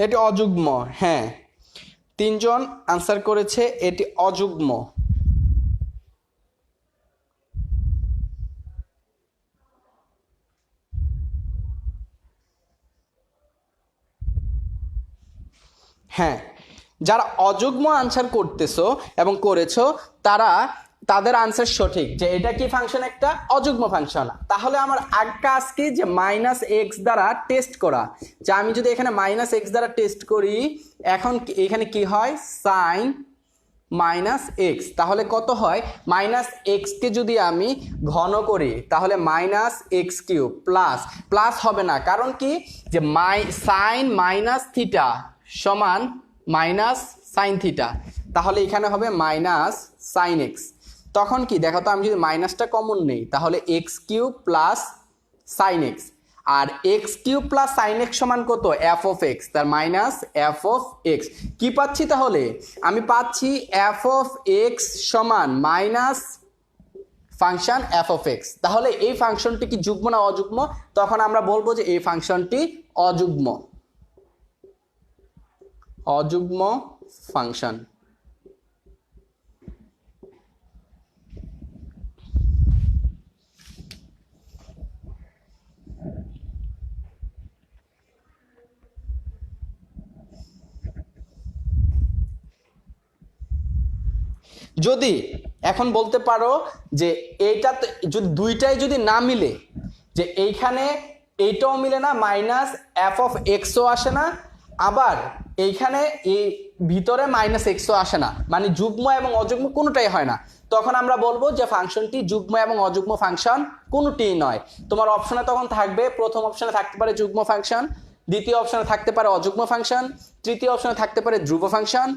এটি অযুগ্ম, হ্যাঁ, 3 জন আনসার করেছে এটি অযুগ্ম। হ্যাঁ, যারা অযুগ্ম আনসার করতেছো এবং করেছো তাদের আনসার সঠিক যে এটা কি ফাংশন, একটা অযুগ্ম ফাংশন। তাহলে আমার আগ কাজ কি, যে মাইনাস এক্স দ্বারা টেস্ট করা। যে আমি যদি এখানে মাইনাস এক্স দ্বারা টেস্ট করি, এখন এখানে কি হয়, সাইন মাইনাস এক্স, তাহলে কত হয়, মাইনাস এক্সকে যদি আমি ঘন করি তাহলে minus x cube plus, plus হবে না কারণ কি, যে সাইন মাইনাস থিটা সমান মাইনাস সাইন থিটা, তাহলে এখানে হবে মাইনাস সাইন এক্স। তখন কি দেখো তো, আমি যদি মাইনাসটা কমন নেই তাহলে x cube plus sine x, আর x cube plus sine x সমান কত, এফ অফ এক্স, তার মাইনাস এফ অফ এক্স। কি পাচ্ছি তাহলে, আমি পাচ্ছি এফ অফ এক্স সমান minus function f of x. তাহলে এই ফাংশনটি কি যুগ্ম না অযুগ্ম, তখন আমরা বলবো যে এই ফাংশনটি অযুগ্ম, অযুগ্ম ফাংশন। যদি এখন বলতে পারো যে এইটা যদি দুইটাই যদি না মিলে, যে এইখানে এইটাও মিলে না, মাইনাস এফ অফ এক্সও আসে না, আবার এইখানে এই ভিতরে মাইনাস এক্সও আসে না, মানে যুগ্ম এবং অযুগ্ম কোনোটাই হয় না, তখন আমরা বলবো যে ফাংশনটি যুগ্ম এবং অযুগ্ম ফাংশন কোনোটিই নয়। তোমার অপশনে তখন থাকবে, প্রথম অপশনে থাকতে পারে যুগ্ম ফাংশন, দ্বিতীয় অপশনে থাকতে পারে অযুগ্ম ফাংশন, তৃতীয় অপশনে থাকতে পারে ধ্রুব ফাংশন,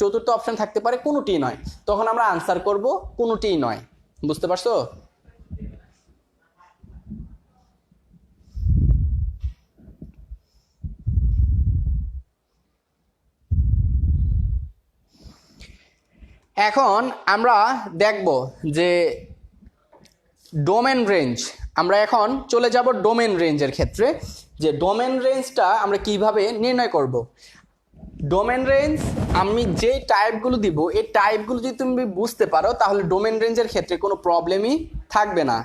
চতুর্থ অপশন থাকতে পারে কোনোটিই নয়। তখন আমরা আনসার করব কোনোটিই নয়। বুঝতে পারছো? এখন আমরা দেখব যে ডোমেন রেঞ্জ, আমরা এখন চলে যাব ডোমেন রেঞ্জের ক্ষেত্রে, যে ডোমেন রেঞ্জটা আমরা কিভাবে নির্ণয় করব। ডোমেন রেঞ্জ আমি যে টাইপগুলো দিব এই টাইপগুলো যদি তুমি বুঝতে পারো তাহলে ডোমেন রেঞ্জের ক্ষেত্রে কোনো প্রবলেমই থাকবে না।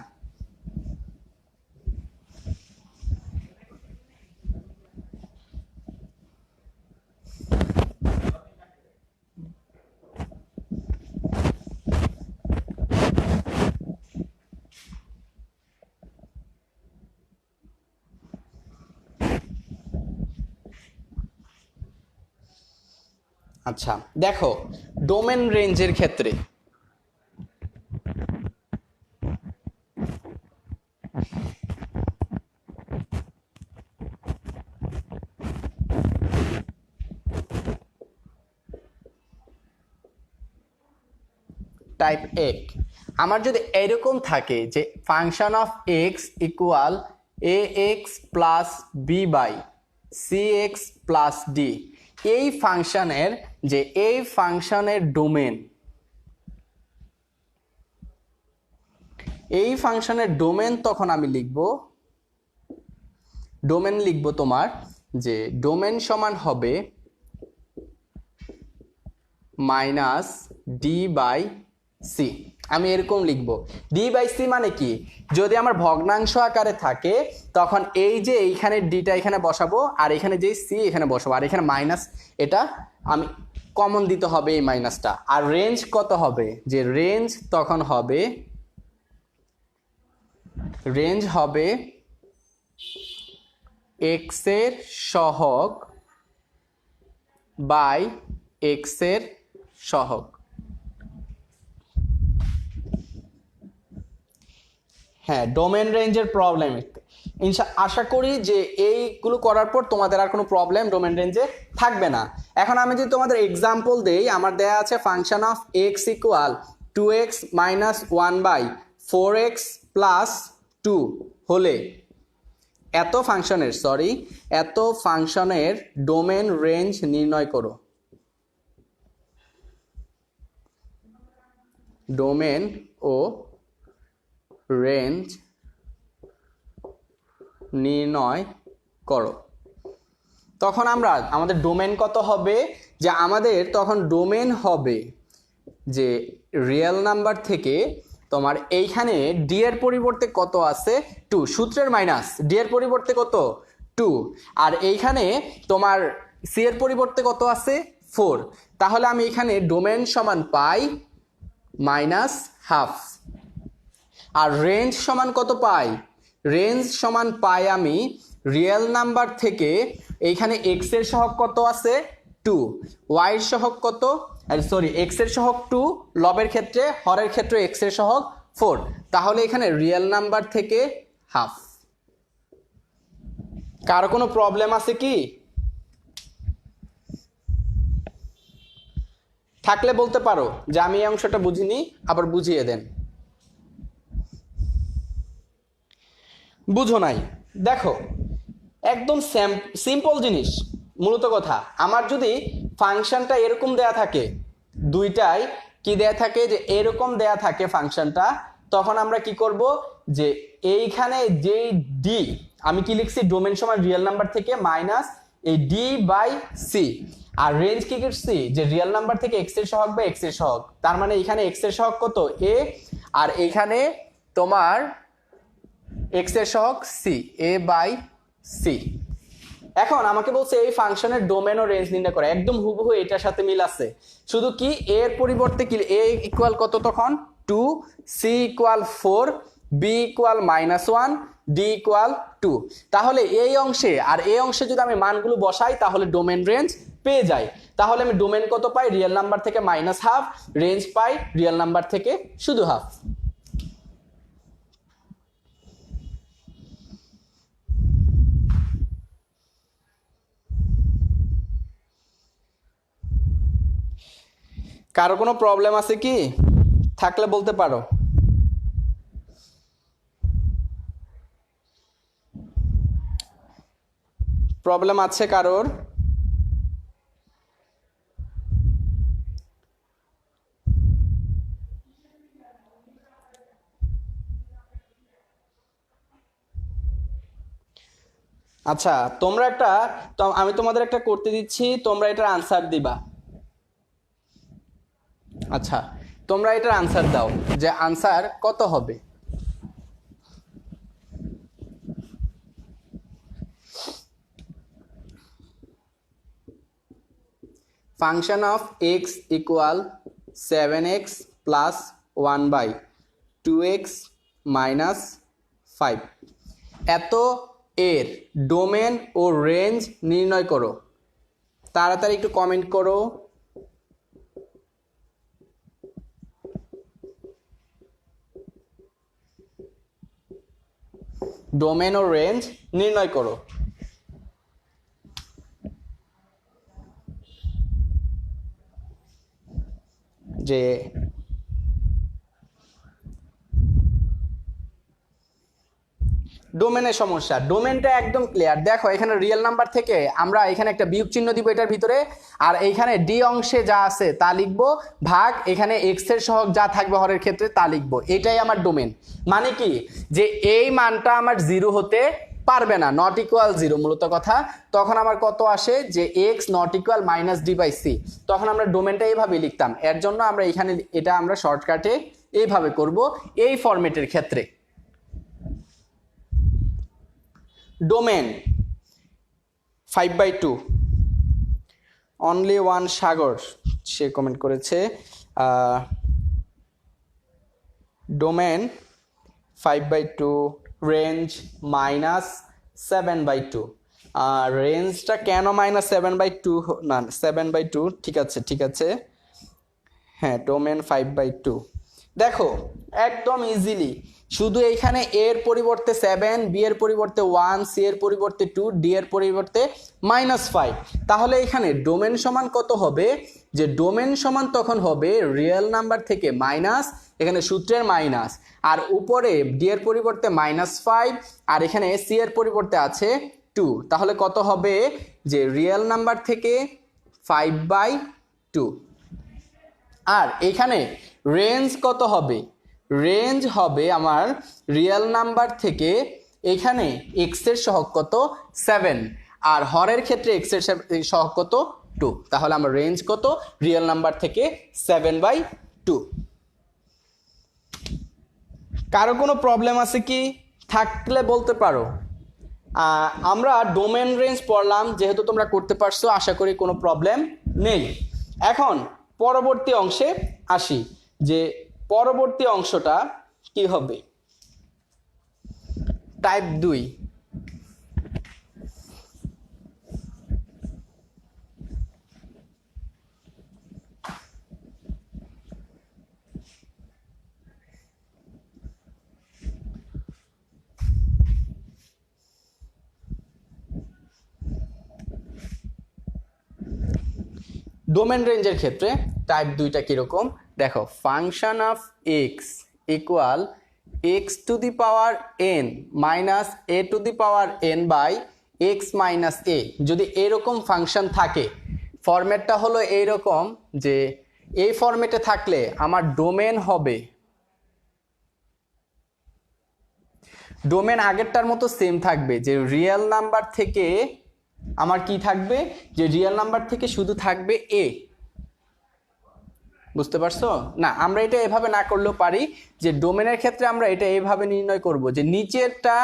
আচ্ছা দেখো ডোমেন রেঞ্জের ক্ষেত্রে টাইপ এক আমার যদি এরকম থাকে যে function of x equal A X plus B by C X plus D, এই ফাংশনের ডোমেন তখন আমি লিখব তোমার যে ডোমেন সমান হবে মাইনাস ডি বাই সি। আমি এরকম লিখব ডি বাই সি মানে কি, যদি আমার ভগ্নাংশ আকারে থাকে তখন এই যে এইখানে ডিটা এখানে বসাবো আর এখানে যে সি এখানে বসাবো আর এখানে মাইনাস, এটা আমি কমন দিতে হবে এই মাইনাসটা। আর রেঞ্জ কত হবে, যে রেঞ্জ তখন হবে এক্স এর সহগ বাই এক্স এর সহগ। হ্যাঁ ডোমেন রেঞ্জের প্রবলেম আশা করি যে এইগুলো করার পর তোমাদের আর কোনো প্রবলেম ডোমেন রেঞ্জে থাকবে না। এখন আমি যদি তোমাদের এক্সাম্পল দেই, আমার দেয়া আছে function of x equal 2x minus 1 by 4x plus 2 হলে এত ফাংশনের ডোমেন রেঞ্জ নির্ণয় করো। ডোমেন ও রেঞ্জ নির্ণয় করো। তখন আমাদের ডোমেন কত হবে, যে আমাদের তখন ডোমেন হবে যে রিয়েল নাম্বার থেকে তোমার এইখানে ডি এর পরিবর্তে কত আছে 2, সূত্রের মাইনাস ডি এর পরিবর্তে কত 2, আর এইখানে তোমার সি এর পরিবর্তে কত আছে 4। তাহলে আমি এখানে ডোমেন সমান পাই মাইনাস হাফ। আর রেঞ্জ সমান কত পাই, রেঞ্জ সমান পাই আমি রিয়েল নাম্বার থেকে এইখানে এক্স এর সহগ কত আছে 2, ওয়াই এর সহগ কত, এক্স এর সহগ 2, লবের ক্ষেত্রে হরের ক্ষেত্রে এক্স এর সহগ 4। তাহলে এখানে রিয়েল নাম্বার থেকে হাফ। কারো কোনো প্রবলেম আছে কি, থাকলে বলতে পারো যে আমি এই অংশটা বুঝিনি, আবার বুঝিয়ে দেন। বুঝো নাই, দেখো একদম সিম্পল জিনিস। মূলত কথা, আমার যদি ফাংশনটা এরকম দেয়া থাকে, দুইটাই কি দেয়া থাকে, যে এরকম দেয়া থাকে ফাংশনটা, তখন আমরা কি করব, যে এইখানে যে ডি আমি কি লিখছি, ডোমেন সমান রিয়েল নাম্বার থেকে মাইনাস এই ডি বাই সি, আর রেঞ্জ কি করছি, যে রিয়েল নাম্বার থেকে এক্স এর সহগ বা এক্স এর সহগ, তার মানে এখানে এক্স এর সহগ কত এ, আর এখানে তোমার এক্স এর সহগ সি, এ বাই সি। এখন আমাকে বলছে এই ফাংশনের ডোমেন ও রেঞ্জ নির্ণয় করা, একদম হুবহু এটার সাথে মিল আছে, শুধু কি এর পরিবর্তে কি এ ইকুয়াল কত তখন 2, C equal 4, B equal -1, D equal 2। তাহলে এই অংশে আর এই অংশে যদি আমি মানগুলো বসাই তাহলে ডোমেন রেঞ্জ পেয়ে যাই। তাহলে আমি ডোমেন কত পাই, রিয়েল নাম্বার থেকে মাইনাস হাফ, রেঞ্জ পাই রিয়েল নাম্বার থেকে শুধু হাফ। কারো কোনো প্রবলেম আছে কি, থাকলে বলতে পারো। প্রবলেম আছে কারোর? আচ্ছা তোমরা একটা, তো আমি তোমাদের একটা করতে দিচ্ছি, তোমরা এটার আনসার দিবা। আচ্ছা তোমরা এটার আনসার দাও যে আনসার কত হবে। Function of x equal 7x plus 1/2x minus 5, এত এর ডোমেন ও রেঞ্জ নির্ণয় করো। তাড়াতাড়ি একটু কমেন্ট করো। ডোমেন ও রেঞ্জ নির্ণয় করো। যে ডোমেনের সমস্যা, ডোমেনটা একদম ক্লিয়ার। দেখো এখানে রিয়েল নাম্বার থেকে আমরা এখানে একটা বিয়োগ চিহ্ন দিব এটার ভিতরে, আর এইখানে ডি অংশে যা আছে তা লিখবো, ভাগ এখানে এক্স এর সহগ যা থাকবে হরের ক্ষেত্রে তা লিখবো। এটাই আমার ডোমেন। মানে কি যে এই মানটা আমার জিরো হতে পারবে না, নট ইকুয়াল জিরো মূলত কথা। তখন আমার কত আসে যে X not equal minus D by C, তখন আমরা ডোমেনটা এইভাবে লিখতাম। এর জন্য আমরা এখানে এটা আমরা শর্টকাটে এইভাবে করব এই ফরম্যাটের ক্ষেত্রে। ডোমেন 5/2, অনলি ওয়ান সাগর সে কমেন্ট করেছে। Domain 5/2, range minus 7/2। রেঞ্জটা কেন মাইনাস 7/2 না 7/2, ঠিক আছে ঠিক আছে, হ্যাঁ ডোমেন 5/2। দেখো একদম ইজিলি, শুধু এইখানে এর পরিবর্তে 7, বি এর পরিবর্তে 1, সি এর পরিবর্তে 2, ডি এর পরিবর্তে -5। তাহলে এখানে ডোমেন সমান কত হবে, যে ডোমেন সমান তখন হবে রিয়েল নাম্বার থেকে মাইনাস, এখানে সূত্রের মাইনাস, আর উপরে ডি এর পরিবর্তে -5, আর এখানে সি এর পরিবর্তে আছে 2। তাহলে কত হবে যে রিয়েল নাম্বার থেকে 5/2। আর এখানে রেঞ্জ কত হবে, রেঞ্জ হবে আমার রিয়েল নাম্বার থেকে, এখানে এক্স এর সহগ কত 7, আর হরের ক্ষেত্রে এক্স এর সহগ কত 2। তাহলে আমার রেঞ্জ কত রিয়েল নাম্বার থেকে 7/2। কারো কোনো প্রবলেম আছে কি, থাকলে বলতে পারো। আমরা ডোমেন রেঞ্জ পড়লাম, যেহেতু তোমরা করতে পারছো আশা করি কোনো প্রবলেম নেই। এখন পরবর্তী অংশে আসি, যে পরবর্তী অংশটা কি হবে। টাইপ 2, ডোমেন রেঞ্জের ক্ষেত্রে টাইপ 2টা কিরকম দেখো। Function of x equal x to the power n minus a to the power n by x minus a. যদি এরকম ফাংশন থাকে, ফরম্যাটটা হলো এইরকম, যে এই ফরম্যাটে থাকলে আমার ডোমেন হবে, ডোমেন আগেরটার মতো সেম থাকবে, যে রিয়েল নাম্বার থেকে আমার কি থাকবে, যে রিয়েল নাম্বার থেকে শুধু থাকবে এ। বুঝতে পারছো না? আমরা এটা এভাবে না করলেও পারি, যে ডোমেনের ক্ষেত্রে আমরা এটা এইভাবে নির্ণয় করব, যে নিচেরটা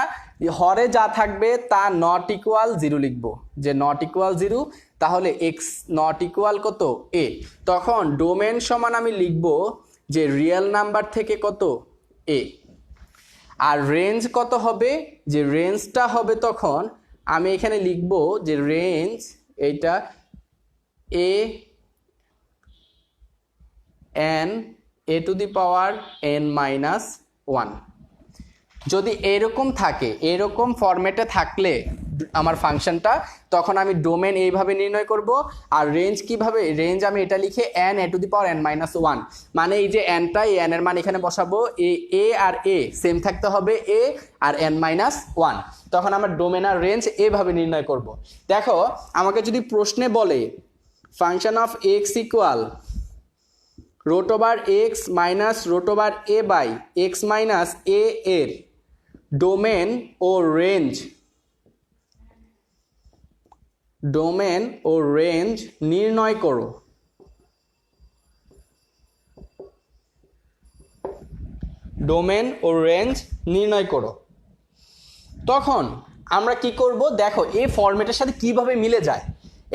হরে যা থাকবে তা নট ইকুয়াল 0 লিখবো, যে নট ইকুয়াল 0। তাহলে এক্স নট ইকুয়াল কত এ, তখন ডোমেন সমান আমি লিখবো যে রিয়েল নাম্বার থেকে কত এ। আর রেঞ্জ কত হবে, যে রেঞ্জটা হবে তখন আমি এখানে লিখবো যে রেঞ্জ এইটা A N A to the power n minus 1। যদি এরকম থাকে, এরকম ফরম্যাটে থাকলে আমার ফাংশনটা, তখন আমি ডোমেন এইভাবে নির্ণয় করব। আর রেঞ্জ কিভাবে, রেঞ্জ আমি এটা লিখে N A to the power n minus 1, মানে এই যে এনটা, এই এন এর মান এখানে বসাবো, এ আর এ সেম থাকতে হবে, এ আর এন মাইনাস 1। তখন আমার ডোমেন আর রেঞ্জ এইভাবে নির্ণয় করব। দেখো আমাকে যদি প্রশ্নে বলে function of x equal root over x minus root over a by x minus a এর ডোমেন ও রেঞ্জ ডোমেন ও রেঞ্জ নির্ণয় করো। ডোমেন ও রেঞ্জ নির্ণয় করো। তখন আমরা কি করব, দেখো এই ফরম্যাটের সাথে কিভাবে মিলে যায়,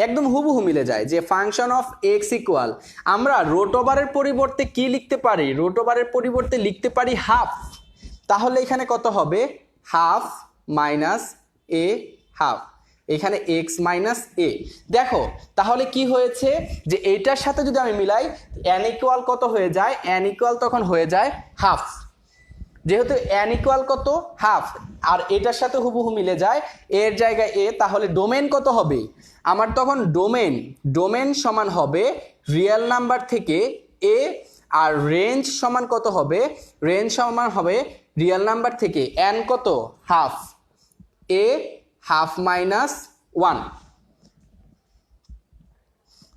একদম হুবহু মিলে যায় যে ফাংশন অফ এক্স ইকুয়াল, আমরা রুট ওভারের পরিবর্তে কি লিখতে পারি, রুট ওভারের পরিবর্তে লিখতে পারি হাফ। তাহলে এখানে কত হবে, হাফ মাইনাস এ হাফ, এখানে এক্স মাইনাস এ। দেখো তাহলে কি হয়েছে যে এইটার সাথে যদি আমি মিলাই এন ইকুয়াল কত হয়ে যায়, এন ইকুয়াল তখন হয়ে যায় হাফ। যেহেতু এন ইকুয়াল কত হাফ আর এটার সাথে হুবহু মিলে যায়, এর জায়গায় এ, তাহলে ডোমেন কত হবে আমার, তখন ডোমেন সমান হবে রিয়েল নাম্বার থেকে এ, আর রেঞ্জ সমান কত হবে, রেঞ্জ সমান হবে রিয়েল নাম্বার থেকে এন কত হাফ, এ হাফ মাইনাস 1।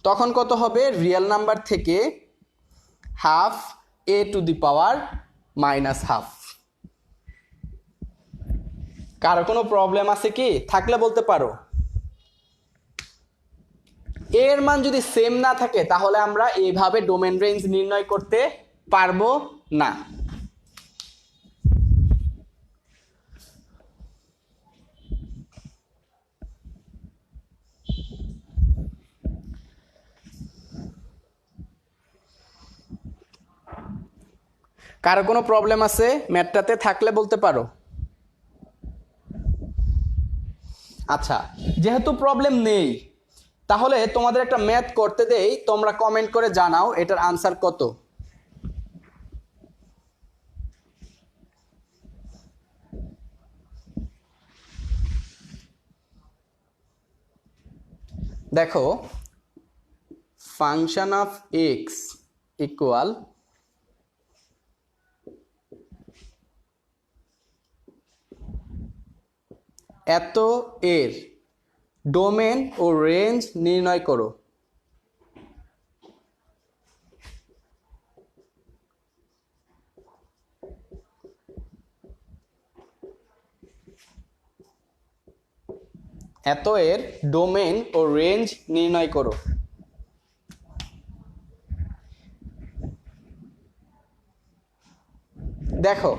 তখন কত হবে, রিয়েল নাম্বার থেকে half A to the power minus half. কারো কোনো প্রবলেম আছে কি, থাকলে বলতে পারো। এর মান যদি সেম না থাকে তাহলে আমরা এইভাবে ডোমেন রেঞ্জ নির্ণয় করতে পারবো না। কারো কোনো প্রবলেম আছে ম্যাথটাতে, থাকলে বলতে পারো। আচ্ছা, যেহেতু প্রবলেম নেই তাহলে তোমাদের একটা ম্যাথ করতে দেই, তোমরা কমেন্ট করে জানাও এটার আনসার কত। দেখো ফাংশন অফ এক্স ইকুয়াল এত এর ডোমেন ও রেঞ্জ নির্ণয় করো। এত এর ডোমেন ও রেঞ্জ নির্ণয় করো। দেখো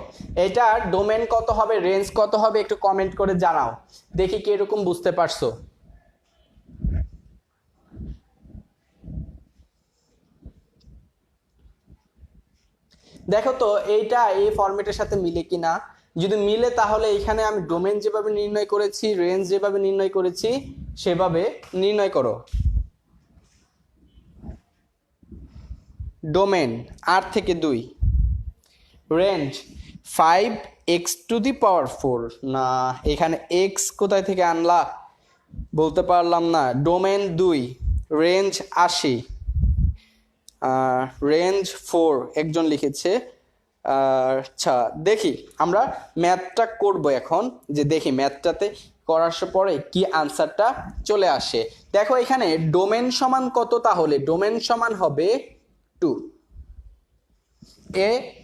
এটার ডোমেন কত হবে, রেঞ্জ কত হবে, একটু কমেন্ট করে জানাও, দেখি কি এরকম বুঝতে পারছো। দেখো তো এইটা এই ফরম্যাটের সাথে মিলে কিনা, যদি মিলে তাহলে এখানে আমি ডোমেন যেভাবে নির্ণয় করেছি, রেঞ্জ যেভাবে নির্ণয় করেছি সেভাবে নির্ণয় করো। ডোমেন 8 থেকে 2, রেঞ্জ 5x টু দি পাওয়ার 4, না এখানে x কোথায় থেকে আনলা বলতে পারলাম না। ডোমেন 2, রেঞ্জ 80, রেঞ্জ 4 একজন লিখেছে। আচ্ছা দেখি আমরা ম্যাথটা করব এখন, যে দেখি ম্যাথটাতে করার পরে কি আনসারটা চলে আসে। দেখো এখানে ডোমেন সমান কত, তাহলে ডোমেন সমান হবে 2,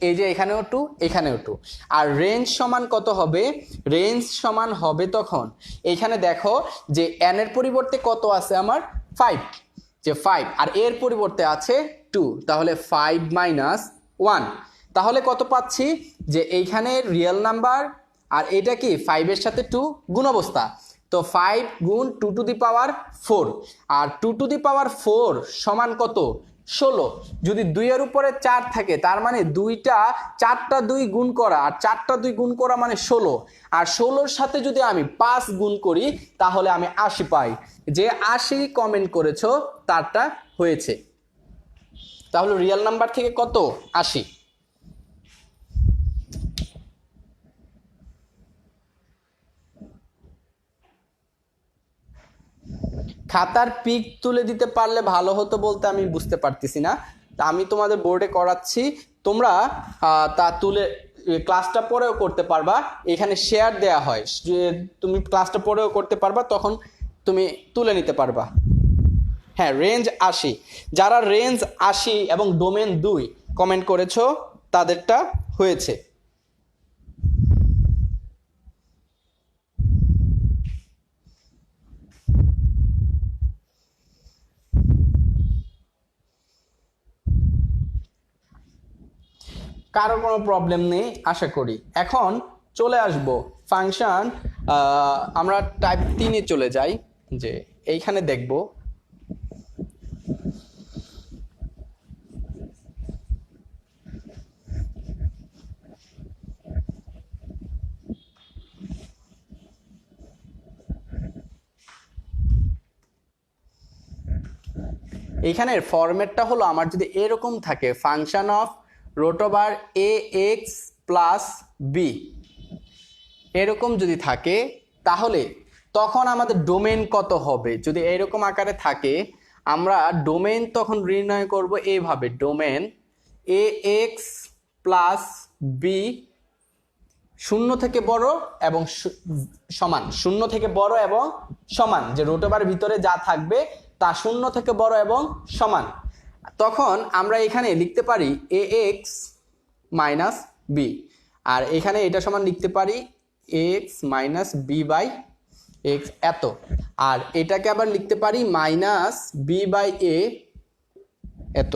এই যে এখানেও 2 এখানেও 2, আর রেঞ্জ সমান কত হবে, রেঞ্জ সমান হবে তখন এখানে দেখো যে n এর পরিবর্তে কত আছে আমার 5, যে 5 আর এর পরিবর্তে আছে 2, তাহলে 5 মাইনাস 1, তাহলে কত পাচ্ছি যে এইখানে রিয়েল নাম্বার আর এটা কি 5 এর সাথে 2 গুণ অবস্থা, তো 5 গুণ 2 two the power 4, R 2 two the পাওয়ার 4 সমান কত 16। যদি 2 এর উপরে 4 থাকে তার মানে 4টা 2 গুণ করা, আর 4টা 2 গুণ করা মানে 16, আর 16-র সাথে যদি আমি 5 গুণ করি তাহলে আমি 80 পাই। যে 80 কমেন্ট করেছো তারটা হয়েছে, তাহলে রিয়েল নাম্বার থেকে কত 80। খাতার পিক তুলে দিতে পারলে ভালো হতো বলতে আমি বুঝতে পারতেছি না, তা আমি তোমাদের বোর্ডে করাচ্ছি, তোমরা তা তুলে ক্লাসটা পরেও করতে পারবা, এখানে শেয়ার দেয়া হয়, তুমি ক্লাসটা পরেও করতে পারবা, তখন তুমি তুলে নিতে পারবা। হ্যাঁ রেঞ্জ 80, যারা রেঞ্জ 80 এবং ডোমেন 2 কমেন্ট করেছো তাদেরটা হয়েছে। কারো কোনো প্রবলেম নেই আশা করি। এখন চলে আসব ফাংশন, আমরা টাইপ 3-এ চলে যাই, যে এইখানে দেখব এইখানের ফরম্যাটটা হলো আমার যদি এরকম থাকে function of root over A X plus B, এরকম যদি থাকে তাহলে তখন আমাদের ডোমেন কত হবে। যদি এরকম আকারে থাকে আমরা ডোমেন তখন নির্ণয় করব এইভাবে, ডোমেন এ এক্স প্লাস বি শূন্য থেকে বড় এবং সমান, শূন্য থেকে বড় এবং সমান, যে রুট ওভার ভিতরে যা থাকবে তা শূন্য থেকে বড় এবং সমান। তখন আমরা এখানে লিখতে পারি এ এক্স মাইনাস বি, আর এখানে এটা সমান লিখতে পারি X minus B by X এত, আর এটাকে আবার লিখতে পারি মাইনাস বি বাই এ এত।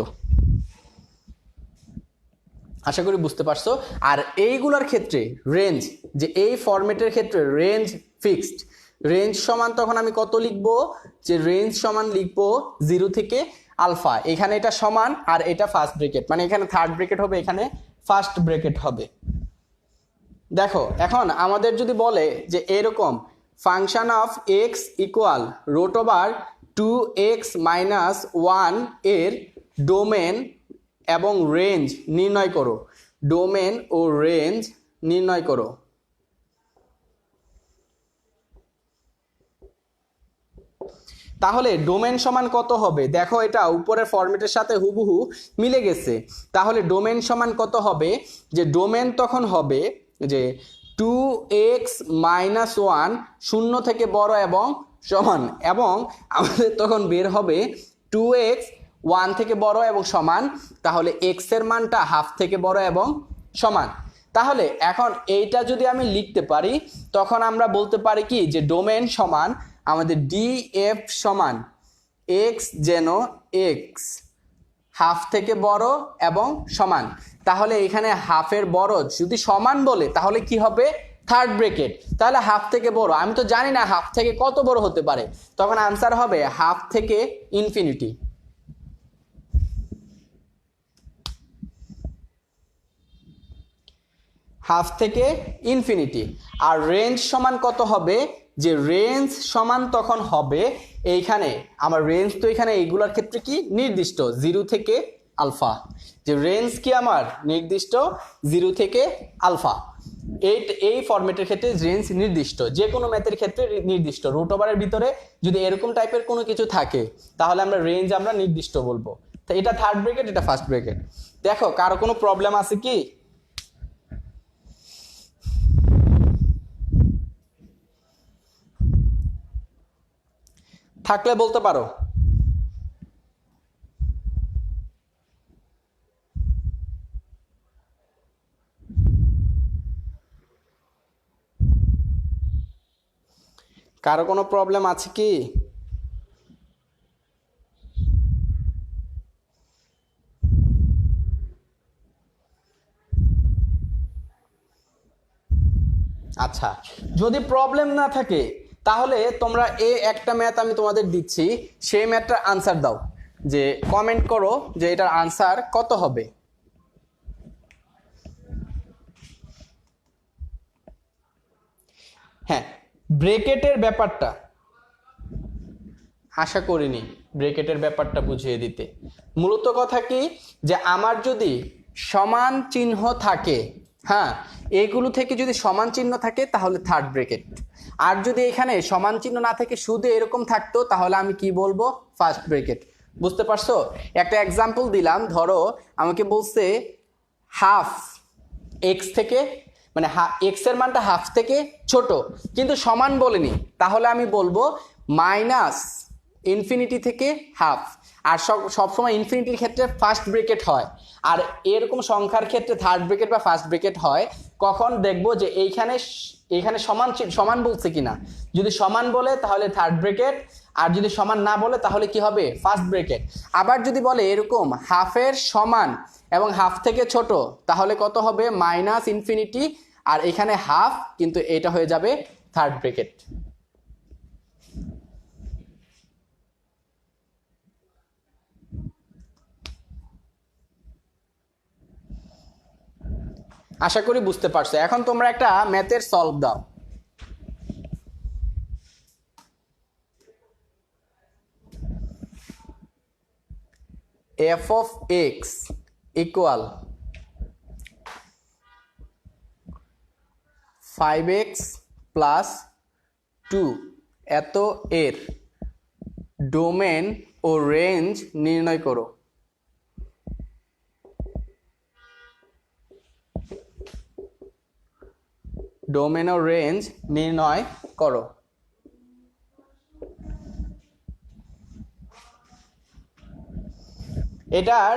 আশা করি বুঝতে পারছো। আর এইগুলোর ক্ষেত্রে রেঞ্জ, যে এই ফরম্যাটের ক্ষেত্রে রেঞ্জ ফিক্সড, রেঞ্জ সমান তখন আমি কত লিখব, যে রেঞ্জ সমান লিখব 0 থেকে আলফা, এখানে এটা সমান আর এটা ফার্স্ট ব্র্যাকেট, মানে এখানে থার্ড ব্র্যাকেট হবে, এখানে ফার্স্ট ব্র্যাকেট হবে। দেখো এখন আমাদের যদি বলে যে এরকম function of x equal root over 2x minus 1 এর ডোমেন এবং রেঞ্জ নির্ণয় করো, ডোমেন ও রেঞ্জ নির্ণয় করো। তাহলে ডোমেন সমান কত হবে, দেখো এটা উপরের ফরম্যাটের সাথে হুবহু মিলে গেছে। তাহলে ডোমেন সমান কত হবে, যে ডোমেন তখন হবে যে 2x মাইনাস 1 শূন্য থেকে বড় এবং সমান, এবং আমাদের তখন বের হবে 2x 1 থেকে বড় এবং সমান, তাহলে x এর মানটা হাফ থেকে বড় এবং সমান। তাহলে এখন এইটা যদি আমি লিখতে পারি তখন আমরা বলতে পারি কি, যে ডোমেন সমান আমাদের df সমান x যেন x হাফ থেকে বড় এবং সমান। তাহলে এখানে হাফের বড় যদি সমান বলে তাহলে কি হবে, থার্ড ব্র্যাকেট, তাহলে হাফ থেকে বড়, আমি তো জানি না হাফ থেকে কত বড় হতে পারে, তখন আনসার হবে হাফ থেকে ইনফিনিটি। হাফ থেকে ইনফিনিটি। আর রেঞ্জ সমান কত হবে, যে রেঞ্জ সমান তখন হবে এইখানে আমার রেঞ্জ তো এখানে এইগুলোর ক্ষেত্রে কি নির্দিষ্ট 0 থেকে আলফা, যে রেঞ্জ কি আমার নির্দিষ্ট 0 থেকে আলফা। এই ফরম্যাটের ক্ষেত্রে রেঞ্জ নির্দিষ্ট, যে কোনো ম্যাথের ক্ষেত্রে নির্দিষ্ট। রুট ওভারের ভিতরে যদি এরকম টাইপের কোনো কিছু থাকে তাহলে আমরা রেঞ্জ আমরা নির্দিষ্ট বলবো। তো এটা থার্ড ব্র্যাকেট, এটা ফার্স্ট ব্র্যাকেট। দেখো কারো কোনো প্রবলেম আছে কি? থাকলে বলতে পারো। কারো কোনো প্রবলেম আছে কি? আচ্ছা, যদি প্রবলেম না থাকে তাহলে তোমরা একটা ম্যাথ আমি তোমাদের দিচ্ছি, সেই ম্যাথটার আনসার দাও, যে কমেন্ট করো যে এটার আনসার কত হবে। হ্যাঁ, ব্র্যাকেটের ব্যাপারটা আশা করিনি ব্র্যাকেটের ব্যাপারটা বুঝিয়ে দিতে। মূলত কথা কি, যে আমার যদি সমান চিহ্ন থাকে, হ্যাঁ এইগুলো থেকে যদি সমান চিহ্ন থাকে তাহলে থার্ড ব্র্যাকেট, আর যদি এখানে সমান চিহ্ন না থাকে শুধু এরকম থাকতো তাহলে আমি কি বলবো, ফার্স্ট ব্র্যাকেট। বুঝতে পারছো? একটা এক্সাম্পল দিলাম, ধরো আমাকে বলছে হাফ এক্স থেকে, মানে এক্স এর মানটা হাফ থেকে ছোট কিন্তু সমান বলেনি, তাহলে আমি বলবো মাইনাস ইনফিনিটি থেকে হাফ। আর সবসময় ইনফিনিটির ক্ষেত্রে ফার্স্ট ব্র্যাকেট হয়, আর এরকম সংখ্যার ক্ষেত্রে থার্ড ব্র্যাকেট বা ফার্স্ট ব্র্যাকেট হয় কখন দেখবো, যে এইখানে সমান বলছে কিনা। যদি সমান বলে তাহলে থার্ড ব্র্যাকেট, আর যদি সমান না বলে তাহলে কি হবে, ফার্স্ট ব্র্যাকেট। আবার যদি বলে এরকম হাফের সমান এবং হাফ থেকে ছোট, তাহলে কত হবে মাইনাস ইনফিনিটি, আর এখানে হাফ, কিন্তু এটা হয়ে যাবে থার্ড ব্র্যাকেট। আশা করি বুঝতে পারছো। এখন তোমরা একটা ম্যাথের সলভ দাও। f of x equal 5x plus 2 এত এর ডোমেন ও রেঞ্জ নির্ণয় করো। ডোমেন ও রেঞ্জ নির্ণয় করো। এটার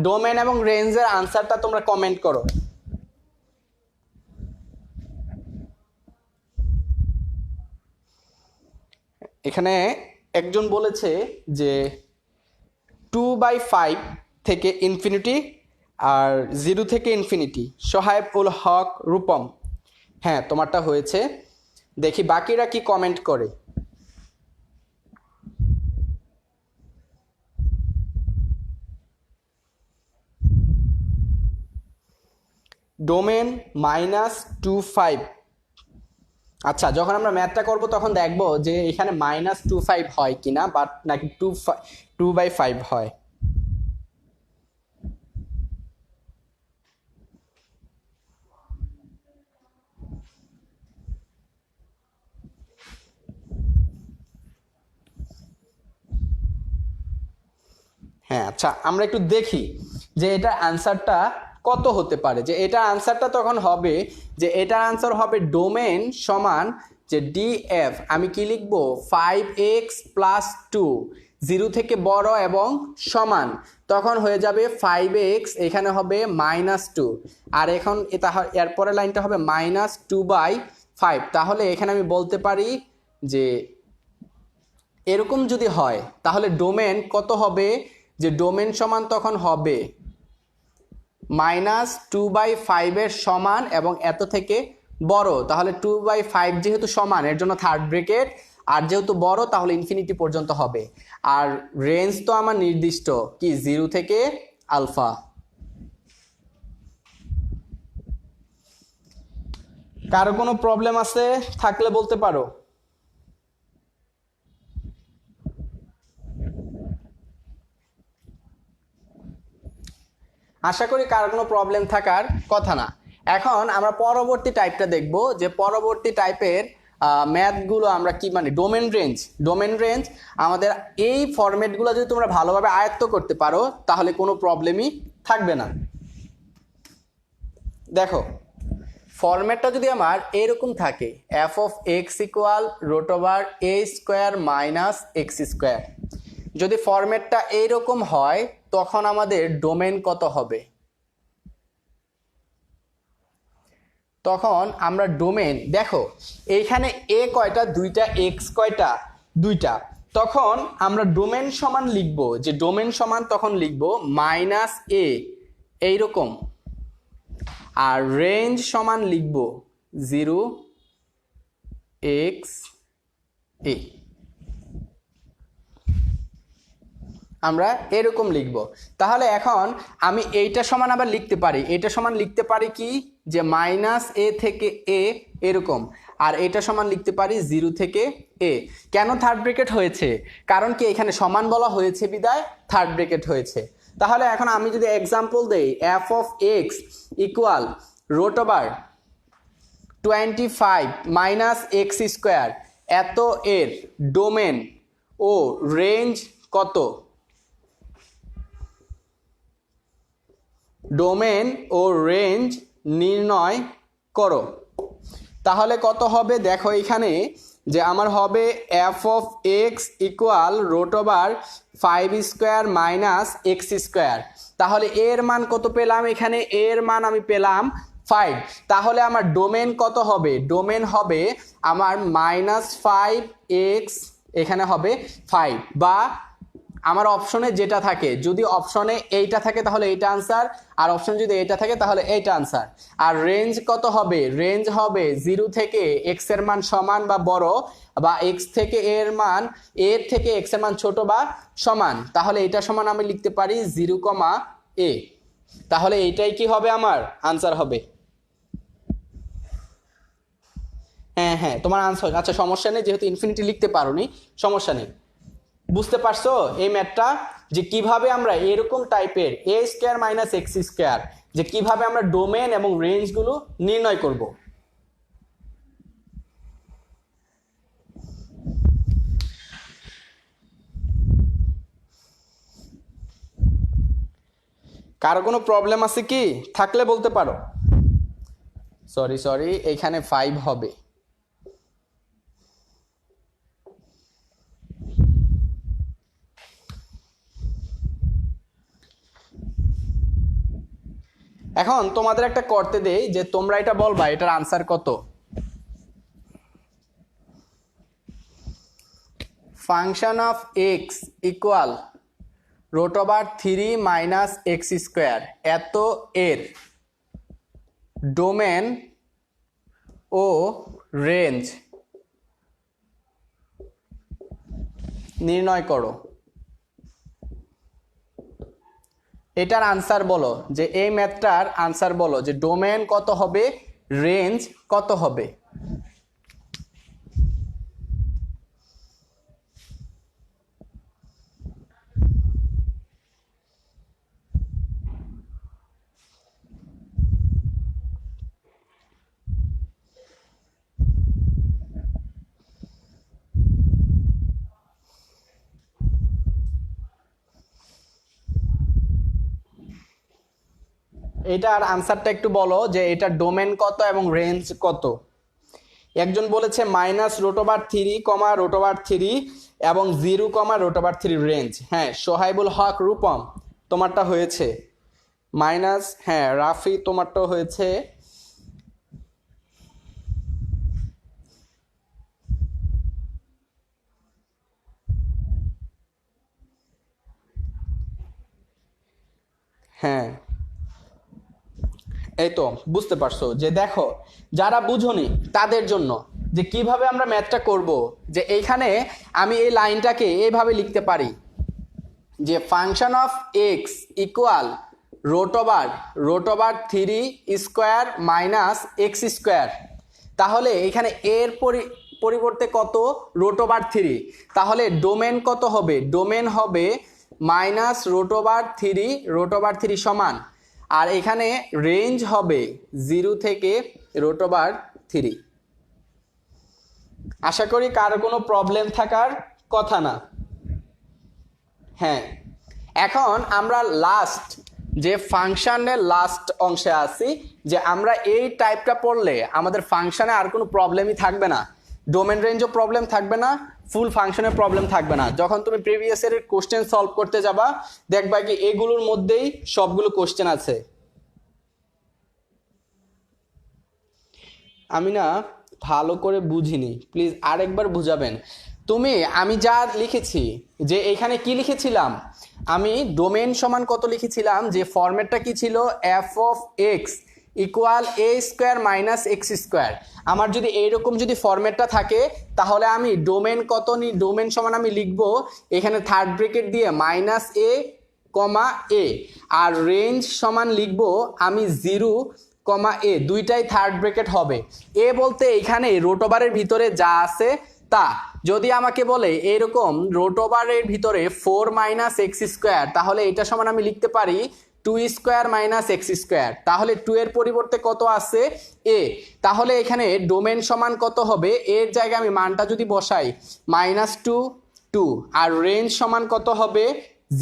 ডোমেন এবং রেঞ্জের আনসারটা তোমরা কমেন্ট করো। এখানে একজন বলেছে যে 2/5 থেকে ইনফিনিটি আর 0 থেকে ইনফিনিটি। সোহাইব উল হক রূপম, হ্যাঁ তোমারটা হয়েছে। দেখি বাকিরা কি কমেন্ট করে। ডোমেন -25। আচ্ছা, যখন আমরা ম্যাথটা করব তখন দেখব যে এখানে -25 হয় কিনা, বাট নাকি 2/5 হয়। হ্যাঁ, আচ্ছা আমরা একটু দেখি যে এটা আনসারটা কত হতে পারে। যে এটা আনসারটা তখন হবে যে এটার আনসার হবে ডোমেন সমান যে ডিএফ, আমি কি লিখবো 5x plus 2 0 থেকে বড় এবং সমান, তখন হয়ে যাবে 5x, এখানে হবে -2, আর এখন এরপরের লাইনটা হবে -2/5। তাহলে এখানে আমি বলতে পারি যে এরকম যদি হয় তাহলে ডোমেন কত হবে, যে ডোমেন সমান তখন হবে -2/5 এর সমান এবং এত থেকে বড়। তাহলে 2/5 যেহেতু সমান, এর জন্য থার্ড ব্র্যাকেট, আর যেহেতু বড় তাহলে ইনফিনিটি পর্যন্ত হবে। আর রেঞ্জ তো আমার নির্দিষ্ট কি 0 থেকে আলফা। কারো কোনো প্রবলেম আছে থাকলে বলতে পারো। আশা করি কারো কোনো প্রবলেম থাকার কথা না। এখন আমরা পরবর্তী টাইপটা দেখব, যে পরবর্তী টাইপের ম্যাথগুলো আমরা কি মানে ডোমেন রেঞ্জ আমাদের এই ফরম্যাটগুলো যদি তোমরা ভালোভাবে আয়ত্ত করতে পারো তাহলে কোনো প্রবলেমই থাকবে না। দেখো ফরম্যাটটা যদি আমার এরকম থাকে, f of x equal √a² - x², যদি ফরম্যাটটা এইরকম হয় তখন আমাদের ডোমেন কত হবে? তখন আমরা ডোমেন, দেখো এইখানে a কয়টা, দুইটা, x কয়টা, দুইটা, তখন আমরা ডোমেন সমান লিখব, যে ডোমেন সমান তখন লিখব -a এইরকম, আর রেঞ্জ সমান লিখব 0xa। আমরা এরকম লিখব। তাহলে এখন আমি এইটা সমান আবার লিখতে পারি, এটা সমান লিখতে পারি কি, যে -a থেকে a এরকম, আর এটা সমান লিখতে পারি 0 থেকে a। কেন থার্ড ব্র্যাকেট হয়েছে? কারণ কি এখানে সমান বলা হয়েছে বিদায় থার্ড ব্র্যাকেট হয়েছে। তাহলে এখন আমি যদি এক্সাম্পল দেই, f of x equal √25 - x², এত এর ডোমেন ও রেঞ্জ কত? ডোমেন ও রেঞ্জ নির্ণয় করো। তাহলে কত হবে দেখো এখানে, যে আমার হবে f of x equal √5² - x²। তাহলে এর মান কত পেলাম? এখানে এর মান আমি পেলাম 5। তাহলে আমার ডোমেন কত হবে? ডোমেন হবে আমার -5x, এখানে হবে 5, বা আমার অপশনে যেটা থাকে, যদি অপশনে এইটা থাকে তাহলে এইটা আনসার, আর অপশন যদি এইটা থাকে তাহলে এইটা আনসার। আর রেঞ্জ কত হবে? রেঞ্জ হবে 0 থেকে x এর মান সমান বা বড়, বা x থেকে এর মান এর থেকে x এর মান ছোট বা সমান। তাহলে এটা সমান আমি লিখতে পারি 0,a। তাহলে এইটাই কি হবে? আমার আনসার হবে। হ্যাঁ হ্যাঁ, তোমার আনসার। আচ্ছা সমস্যা নেই, যেহেতু ইনফিনিটি লিখতে পারোনি, সমস্যা নেই। বুঝতে পারছো এই ম্যাথটা, যে কিভাবে আমরা এরকম টাইপের a square minus x square, যে কিভাবে আমরা ডোমেন এবং রেঞ্জগুলো নির্ণয় করব। কারো কোনো প্রবলেম আছে কি? থাকলে বলতে পারো। সরি, এখানে 5 হবে। এখন তোমাদের একটা করতে দেই, যে তোমরা এটা বলবা এটার আনসার কত। Function of x equal √3 minus x square এত এর ডোমেন ও রেঞ্জ নির্ণয় করো। এটার আনসার বলো, যে এই ম্যাথটার আনসার বলো, যে ডোমেন কত হবে, রেঞ্জ কত হবে। এটার আনসারটা একটু বলো, যে এটা ডোমেন কত এবং রেঞ্জ কত। একজন বলেছে -√3, এবং 0, √3 রেঞ্জ। হ্যাঁ, সোহাইবুল হক রূপম তোমারটা হয়েছে মাইনাস। হ্যাঁ রাফি তোমারটা হয়েছে। হ্যাঁ এই তো বুঝতে পারছো, যে দেখো যারা বুঝোনি তাদের জন্য যে কিভাবে আমরা ম্যাথটা করব, যে এইখানে আমি এই লাইনটাকে এইভাবে লিখতে পারি, যে function of x equal √3 square minus x square. তাহলে এখানে এর পরিবর্তে কত? √3। তাহলে ডোমেন কত হবে? ডোমেন হবে -√3 সমান, আর এখানে রেঞ্জ হবে 0 থেকে √3। আশা করি কারো কোনো প্রবলেম থাকার কথা না। হ্যাঁ, এখন আমরা লাস্ট যে ফাংশনের লাস্ট অংশে আছি, যে আমরা এই টাইপটা পড়লে আমাদের ফাংশনে আর কোনো প্রবলেমই থাকবে না, ডোমেন রেঞ্জও প্রবলেম থাকবে না, ফুল ফাংশনের প্রবলেম থাকবে না। যখন তুমি প্রিভিয়াস ইয়ারের কোশ্চেন সলভ করতে যাবা, দেখবা কি এগুলোর মধ্যেই সবগুলো কোশ্চেন আছে। আমি না ভালো করে বুঝিনি, প্লিজ আরেকবার বুঝাবেন। আমি যা লিখেছি, যে এখানে কি লিখেছিলাম, আমি ডোমেন সমান কত লিখেছিলাম, যে ফরম্যাটটা কি ছিল, F of x equal A square minus x square. আমার যদি এইরকম যদি ফরম্যাটটা থাকে, তাহলে আমি ডোমেন কত ডোমেন সমান আমি লিখবো এখানে থার্ড ব্রেকেট দিয়ে -a, a, আর রেঞ্জ সমান লিখবো আমি 0, a, দুইটাই থার্ড ব্রেকেট হবে। এ বলতে এখানে রোটোবারের ভিতরে যা আছে তা। যদি আমাকে বলে এরকম রোটোবারের ভিতরে 4 মাইনাস এক্স স্কোয়ার, তাহলে এটা সমান আমি লিখতে পারি 2 স্কোয়ার মাইনাস এক্স স্কোয়ার। তাহলে 2 এর পরিবর্তে কত আছে? a। তাহলে এখানে ডোমেন সমান কত হবে, এর জায়গায় আমি মানটা যদি বসাই -2, আর রেঞ্জ সমান কত হবে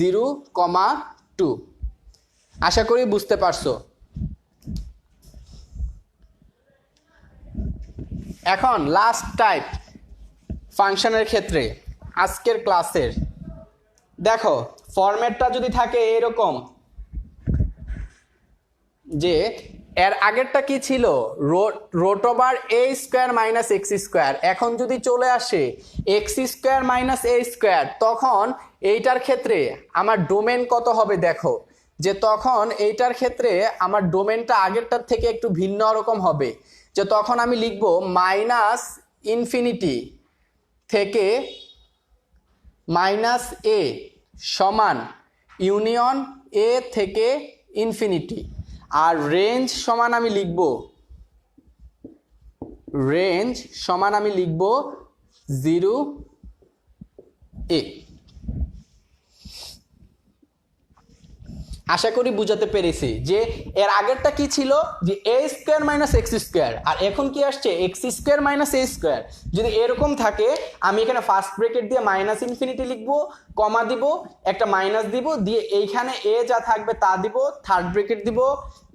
0,2। আশা করি বুঝতে পারছো। এখন লাস্ট টাইপ ফাংশনের ক্ষেত্রে আজকের ক্লাসের, দেখো ফরম্যাটটা যদি থাকে এরকম, যে এর আগেরটা কি ছিল, √a square minus x square. এখন যদি চলে আসে এক্স স্কোয়ার মাইনাস এ স্কোয়ার, তখন এইটার ক্ষেত্রে আমার ডোমেন কত হবে দেখো, যে তখন এইটার ক্ষেত্রে আমার ডোমেনটা আগেরটার থেকে একটু ভিন্ন রকম হবে, যে তখন আমি লিখব মাইনাস ইনফিনিটি থেকে মাইনাস এ সমান ইউনিয়ন এ থেকে ইনফিনিটি, আর রেঞ্জ সমান আমি লিখব জিরো এ। আশা করি বুঝাতে পেরেছি যে এর আগেরটা কি ছিল, যে এ স্কোয়ার মাইনাস এক্স স্কোয়ার, আর এখন কি আসছে এক্স স্কোয়ার মাইনাস এ স্কোয়ার। যদি এরকম থাকে আমি এখানে ফার্স্ট ব্রেকেট দিয়ে মাইনাস ইনফিনিটি লিখবো, কমা দিব, একটা মাইনাস দিব, দিয়ে এইখানে এ যা থাকবে তা দিব, থার্ড ব্রেকেট দিব,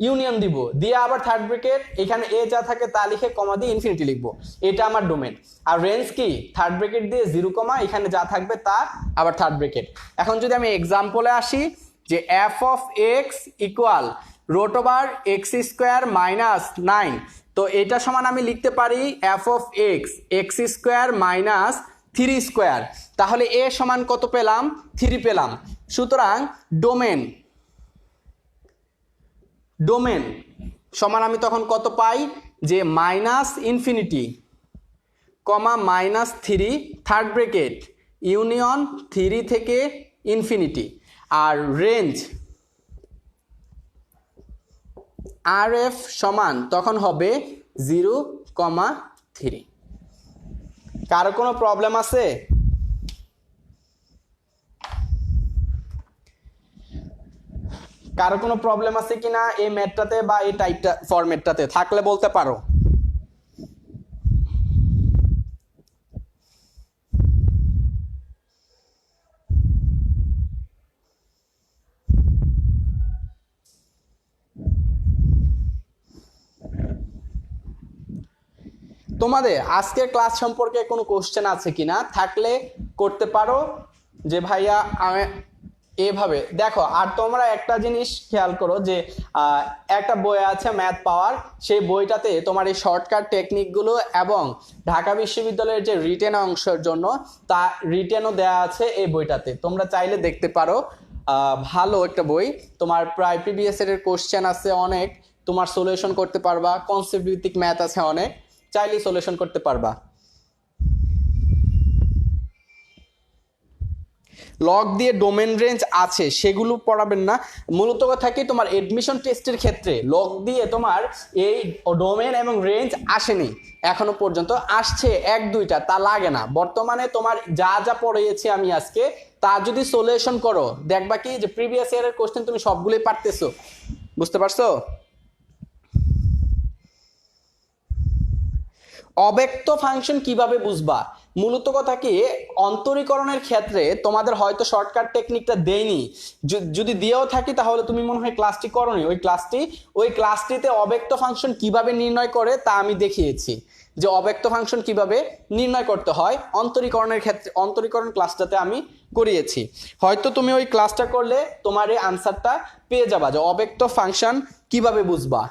ইউনিয়ন দিব, দিয়ে আবার থার্ড ব্রেকেট, এখানে এ যা থাকে তা লিখে কমা দিয়ে ইনফিনিটি লিখবো। এটা আমার ডোমেন। আর রেঞ্জ কি, থার্ড ব্রেকেট দিয়ে জিরো কমা, এখানে যা থাকবে তা আবার থার্ড ব্রেকেট। এখন যদি আমি এক্সাম্পলে আসি, যে F of x equal root over X square minus 9, তো এটা সমান আমি লিখতে পারি F of X X square minus 3 square. তাহলে এ সমান কত পেলাম, 3 পেলাম। সুতরাং ডোমেন সমান আমি তখন কত পাই, যে মাইনাস ইনফিনিটি কমা মাইনাস 3 থার্ড ব্রেকেট ইউনিয়ন 3 থেকে ইনফিনিটি, আর রেঞ্জ আর এফ সমান তখন হবে 0,3। কারো কোনো প্রবলেম আছে? কারো কোনো প্রবলেম আছে কিনা এই ম্যাথটাতে বা এই টাইপটা ফরম্যাটটাতে? থাকলে বলতে পারো। তোমাদের আজকের ক্লাস সম্পর্কে কোনো কোশ্চেন আছে কিনা? থাকলে করতে পারো, যে ভাইয়া এভাবে দেখো। আর তোমরা একটা জিনিস খেয়াল করো, যে একটা বই আছে ম্যাথ পাওয়ার, সেই বইটাতে তোমার এই শর্টকাট টেকনিকগুলো এবং ঢাকা বিশ্ববিদ্যালয়ের যে রিটেন অংশের জন্য তা রিটেনও দেওয়া আছে এই বইটাতে, তোমরা চাইলে দেখতে পারো। ভালো একটা বই, তোমার প্রায় প্রিভিয়াস এর কোশ্চেন আছে অনেক, তোমার সলিউশন করতে পারবা, কনসেপ্ট ভিত্তিক ম্যাথ আছে অনেক, চাইলে সলিউশন করতে পারবা। লগ দিয়ে ডোমেন রেঞ্জ আছে সেগুলো পড়াবেন না। মূলত কথা কি, তোমার এডমিশন টেস্টের ক্ষেত্রে লগ দিয়ে তোমার এই ডোমেন এবং রেঞ্জ আসেনি এখনো পর্যন্ত, আসছে 1-2টা, তা লাগে না। বর্তমানে তোমার যা যা পড়িয়েছি আমি আজকে, তা যদি সলিউশন করো দেখবা কি যে প্রিভিয়াস ইয়ারের কোশ্চেন তুমি সবগুলোই পারতেছো। বুঝতে পারছো? অব্যক্ত ফাংশন কিভাবে বুঝবা? মূলত কথা কি, অন্তরীকরণের ক্ষেত্রে তোমাদের হয়তো শর্টকাট টেকনিকটা দেয়নি, যদি দিয়েও থাকি তাহলে তুমি মনে হয় ক্লাসটি করোনি। ওই ক্লাসটিতে অব্যক্ত ফাংশন কিভাবে নির্ণয় করে তা আমি দেখিয়েছি, যে অব্যক্ত ফাংশন কিভাবে নির্ণয় করতে হয় অন্তরীকরণের ক্ষেত্রে, অন্তরীকরণ ক্লাসটাতে আমি করিয়েছি। হয়তো তুমি ওই ক্লাসটা করলে তোমার এই আনসারটা পেয়ে যাবা, যে অব্যক্ত ফাংশন কিভাবে বুঝবা।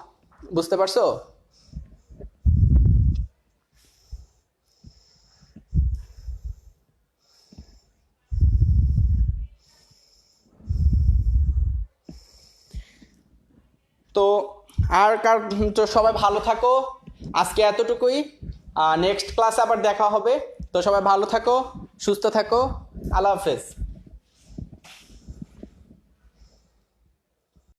বুঝতে পারছো? তো আর তো সবাই ভালো থাকো, আজকে এতটুকুই। নেক্সট ক্লাসে আবার দেখা হবে। তো সবাই ভালো থাকো, সুস্থ থাকো, আল্লাহ হাফেজ।